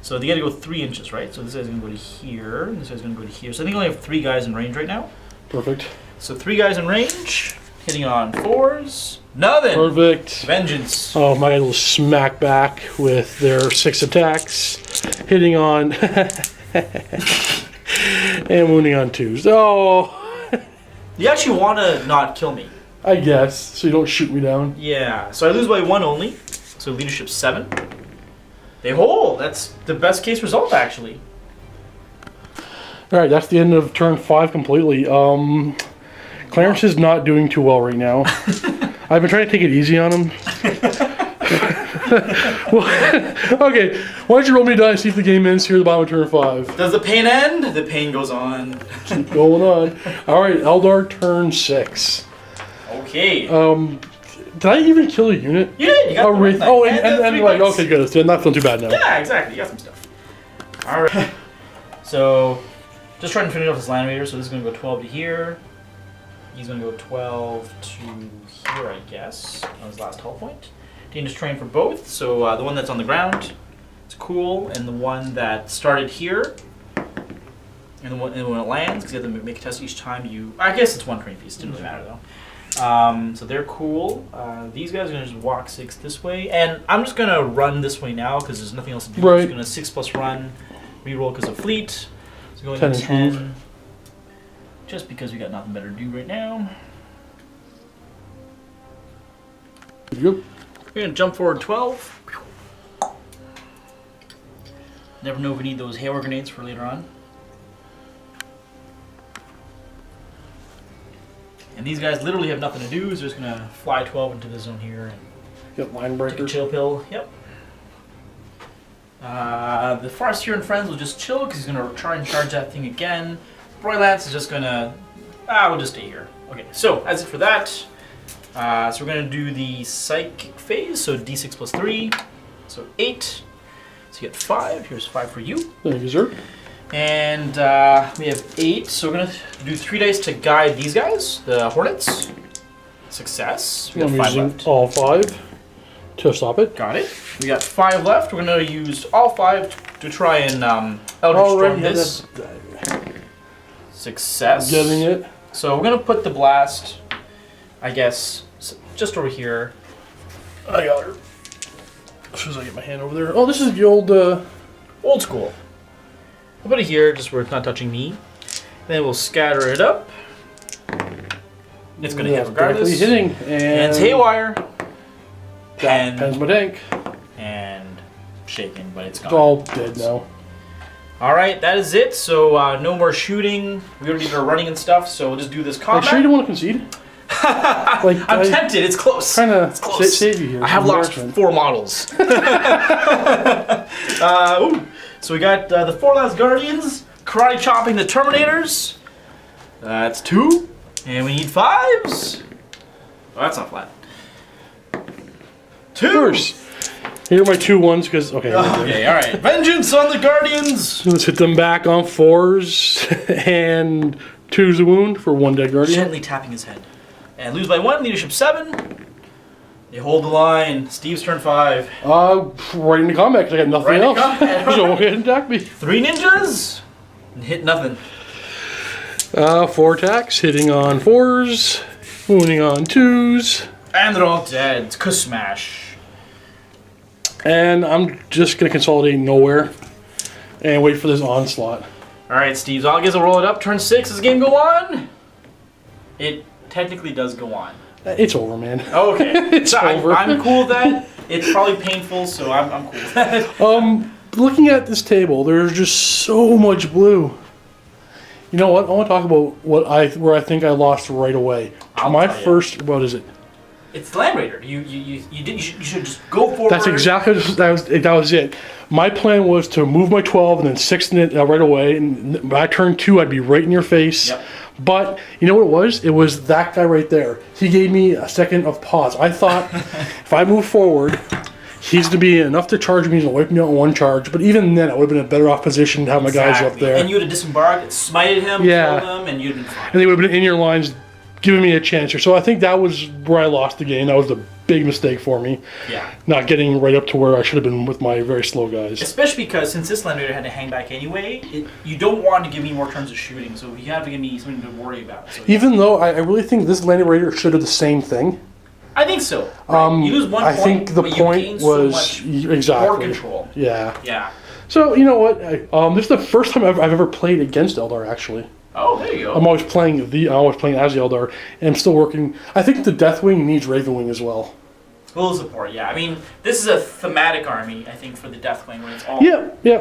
[SPEAKER 2] So they gotta go 3 inches, right? So this guy's gonna go to here, and this guy's gonna go to here. So I think I only have 3 guys in range right now.
[SPEAKER 1] Perfect.
[SPEAKER 2] So 3 guys in range, hitting on 4s. Nothing!
[SPEAKER 1] Perfect.
[SPEAKER 2] Vengeance.
[SPEAKER 1] Oh, my guys will smack back with their 6 attacks. Hitting on... and wounding on 2s. Oh!
[SPEAKER 2] You actually wanna not kill me.
[SPEAKER 1] I guess, so you don't shoot me down.
[SPEAKER 2] Yeah, so I lose by 1 only. So So leadership 7. They hold. That's the best case result, actually.
[SPEAKER 1] All right, that's the end of turn 5 completely. Clarence is not doing too well right now. I've been trying to take it easy on him. Well, okay, why don't you roll me a die and see if the game ends here at the bottom of turn 5.
[SPEAKER 2] Does the pain end? The pain goes on.
[SPEAKER 1] Keep going on. All right, Eldar turn 6.
[SPEAKER 2] Okay.
[SPEAKER 1] Did I even kill a unit?
[SPEAKER 2] You did. You got the
[SPEAKER 1] Wraith.
[SPEAKER 2] Knight.
[SPEAKER 1] Oh,
[SPEAKER 2] And the
[SPEAKER 1] and
[SPEAKER 2] 3
[SPEAKER 1] like,
[SPEAKER 2] Knights.
[SPEAKER 1] okay, good. I'm not feeling too bad now.
[SPEAKER 2] Yeah, exactly. You got some stuff. All right. So, just trying to finish off this land raider. So this is going to go 12 to here. He's going to go 12 to here, I guess, on his last hull point. Dangerous terrain for both. So the one that's on the ground, it's cool, and the one that started here, and the one when it lands, because you have to make a test each time you. I guess it's one terrain piece. Didn't really matter though. So they're cool. These guys are going to just walk 6 this way, and I'm just going to run this way now because there's nothing else to do.
[SPEAKER 1] Right.
[SPEAKER 2] I'm just going to 6+ run, reroll because of fleet. So going
[SPEAKER 1] 10
[SPEAKER 2] to
[SPEAKER 1] and
[SPEAKER 2] 10.
[SPEAKER 1] 12.
[SPEAKER 2] Just because we got nothing better to do right now.
[SPEAKER 1] Yep.
[SPEAKER 2] We're going to jump forward 12. Never know if we need those hail grenades for later on. And these guys literally have nothing to do, so they're just going to fly 12 into the zone here and
[SPEAKER 1] Got line
[SPEAKER 2] take a
[SPEAKER 1] breaker.
[SPEAKER 2] chill pill. Yep. The Farseer and friends will just chill because he's going to try and charge that thing again. Broylance is just going to... we'll just stay here. Okay, so that's it for that. So we're going to do the psychic phase, so d6 plus 3, so 8. So you get 5. Here's 5 for you.
[SPEAKER 1] Thank you, sir.
[SPEAKER 2] And we have 8, so we're going to do 3 dice to guide these guys, the Hornets. Success. We got
[SPEAKER 1] I'm
[SPEAKER 2] 5
[SPEAKER 1] using
[SPEAKER 2] left.
[SPEAKER 1] all 5 to stop it.
[SPEAKER 2] Got it. We got 5 left. We're going to use all 5 to try and Eldritch
[SPEAKER 1] All right,
[SPEAKER 2] Storm
[SPEAKER 1] yeah,
[SPEAKER 2] this. Success.
[SPEAKER 1] Getting it.
[SPEAKER 2] So we're going to put the blast, I guess, just over here.
[SPEAKER 1] I got her. As soon as I get my hand over there. Oh, this is the old.
[SPEAKER 2] Old school. We'll put it here, just where it's not touching me. Then we'll scatter it up. It's going to hit regardless.
[SPEAKER 1] Directly hitting.
[SPEAKER 2] And it's haywire.
[SPEAKER 1] That pens my tank.
[SPEAKER 2] And shaking, but it's gone.
[SPEAKER 1] It's all dead now.
[SPEAKER 2] Alright, that is it. So no more shooting. We already did our running and stuff, so we'll just do this
[SPEAKER 1] Like,
[SPEAKER 2] combat.
[SPEAKER 1] sure you don't want to concede? Like,
[SPEAKER 2] I'm tempted. It's close.
[SPEAKER 1] Trying to
[SPEAKER 2] It's close.
[SPEAKER 1] save you here.
[SPEAKER 2] I have lost
[SPEAKER 1] Embarrassment.
[SPEAKER 2] 4 models. So we got the 4 last Guardians, karate chopping the Terminators. That's 2. And we need 5s. Oh, that's not flat. 2.
[SPEAKER 1] Of course. Here are my 2 ones, because, okay.
[SPEAKER 2] Okay, alright. Vengeance on the Guardians.
[SPEAKER 1] Let's hit them back on 4s, and 2's a wound for 1 dead Guardian.
[SPEAKER 2] Gently tapping his head. And lose by 1, leadership 7. They hold the line. Steve's turn 5.
[SPEAKER 1] Right into combat, because I got nothing
[SPEAKER 2] Right into
[SPEAKER 1] else.
[SPEAKER 2] combat.
[SPEAKER 1] So go ahead and attack me.
[SPEAKER 2] 3 ninjas. And hit nothing.
[SPEAKER 1] 4 attacks, hitting on 4s, wounding on 2s.
[SPEAKER 2] And they're all dead. It's Kusmash.
[SPEAKER 1] And I'm just going to consolidate nowhere and wait for this onslaught.
[SPEAKER 2] Alright, Steve. So I guess I'll roll it up. Turn 6. Does the game go on? It technically does go on.
[SPEAKER 1] It's over, man.
[SPEAKER 2] Oh, okay.
[SPEAKER 1] It's
[SPEAKER 2] So
[SPEAKER 1] over.
[SPEAKER 2] I'm cool with that. It's probably painful, so I'm cool with that.
[SPEAKER 1] Looking at this table, there's just so much blue. You know what? I want to talk about where I think I lost right away.
[SPEAKER 2] I'll
[SPEAKER 1] My
[SPEAKER 2] tell you.
[SPEAKER 1] first, what is it?
[SPEAKER 2] It's the Land Raider. You should just go forward.
[SPEAKER 1] That's exactly that was it. My plan was to move my 12 and then 6 in it right away. And by turn 2, I'd be right in your face.
[SPEAKER 2] Yep.
[SPEAKER 1] But you know what it was? It was that guy right there. He gave me a second of pause. I thought if I move forward, he's to be enough to charge me and wipe me out in 1 charge. But even then, I would have been in a better off position to have my guys up there.
[SPEAKER 2] And you would have disembarked, smited him,
[SPEAKER 1] Yeah.
[SPEAKER 2] killed him, and you'd have been fine.
[SPEAKER 1] And they would have been in your lines, giving me a chance here. So I think that was where I lost the game. That was the big mistake for me.
[SPEAKER 2] Yeah.
[SPEAKER 1] Not getting right up to where I should have been with my very slow guys.
[SPEAKER 2] Especially because since this Land Raider had to hang back anyway, you don't want to give me more turns of shooting, so you have to give me something to worry about. So,
[SPEAKER 1] Even though I really think this Landing Raider should have the same thing.
[SPEAKER 2] I think so. Right? You lose 1
[SPEAKER 1] I
[SPEAKER 2] point,
[SPEAKER 1] think the
[SPEAKER 2] but you
[SPEAKER 1] point
[SPEAKER 2] gain
[SPEAKER 1] was
[SPEAKER 2] so much
[SPEAKER 1] exactly
[SPEAKER 2] board control.
[SPEAKER 1] Yeah.
[SPEAKER 2] Yeah.
[SPEAKER 1] So you know what? This is the first time I've ever played against Eldar. Actually,
[SPEAKER 2] Oh, there you go.
[SPEAKER 1] I'm always playing as the Eldar, and I'm still working. I think the Deathwing needs Ravenwing as well.
[SPEAKER 2] Little support, yeah. I mean, this is a thematic army, I think, for the Deathwing, where it's all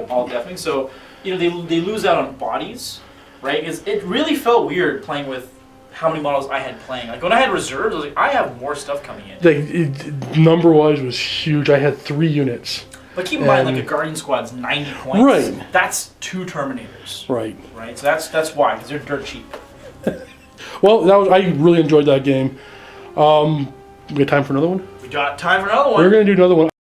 [SPEAKER 2] all Deathwing. So, you know, they lose out on bodies, right? Because it really felt weird playing with how many models I had playing. Like when I had reserves, I was like, I have more stuff coming in.
[SPEAKER 1] Number-wise was huge. I had 3 units.
[SPEAKER 2] But keep in mind, like a Guardian squad's 90 points.
[SPEAKER 1] Right.
[SPEAKER 2] That's 2 Terminators.
[SPEAKER 1] Right.
[SPEAKER 2] Right. So that's why, because they're dirt cheap.
[SPEAKER 1] Well, I really enjoyed that game. We got time for another one?
[SPEAKER 2] We got time for another one.
[SPEAKER 1] We're going to do another one.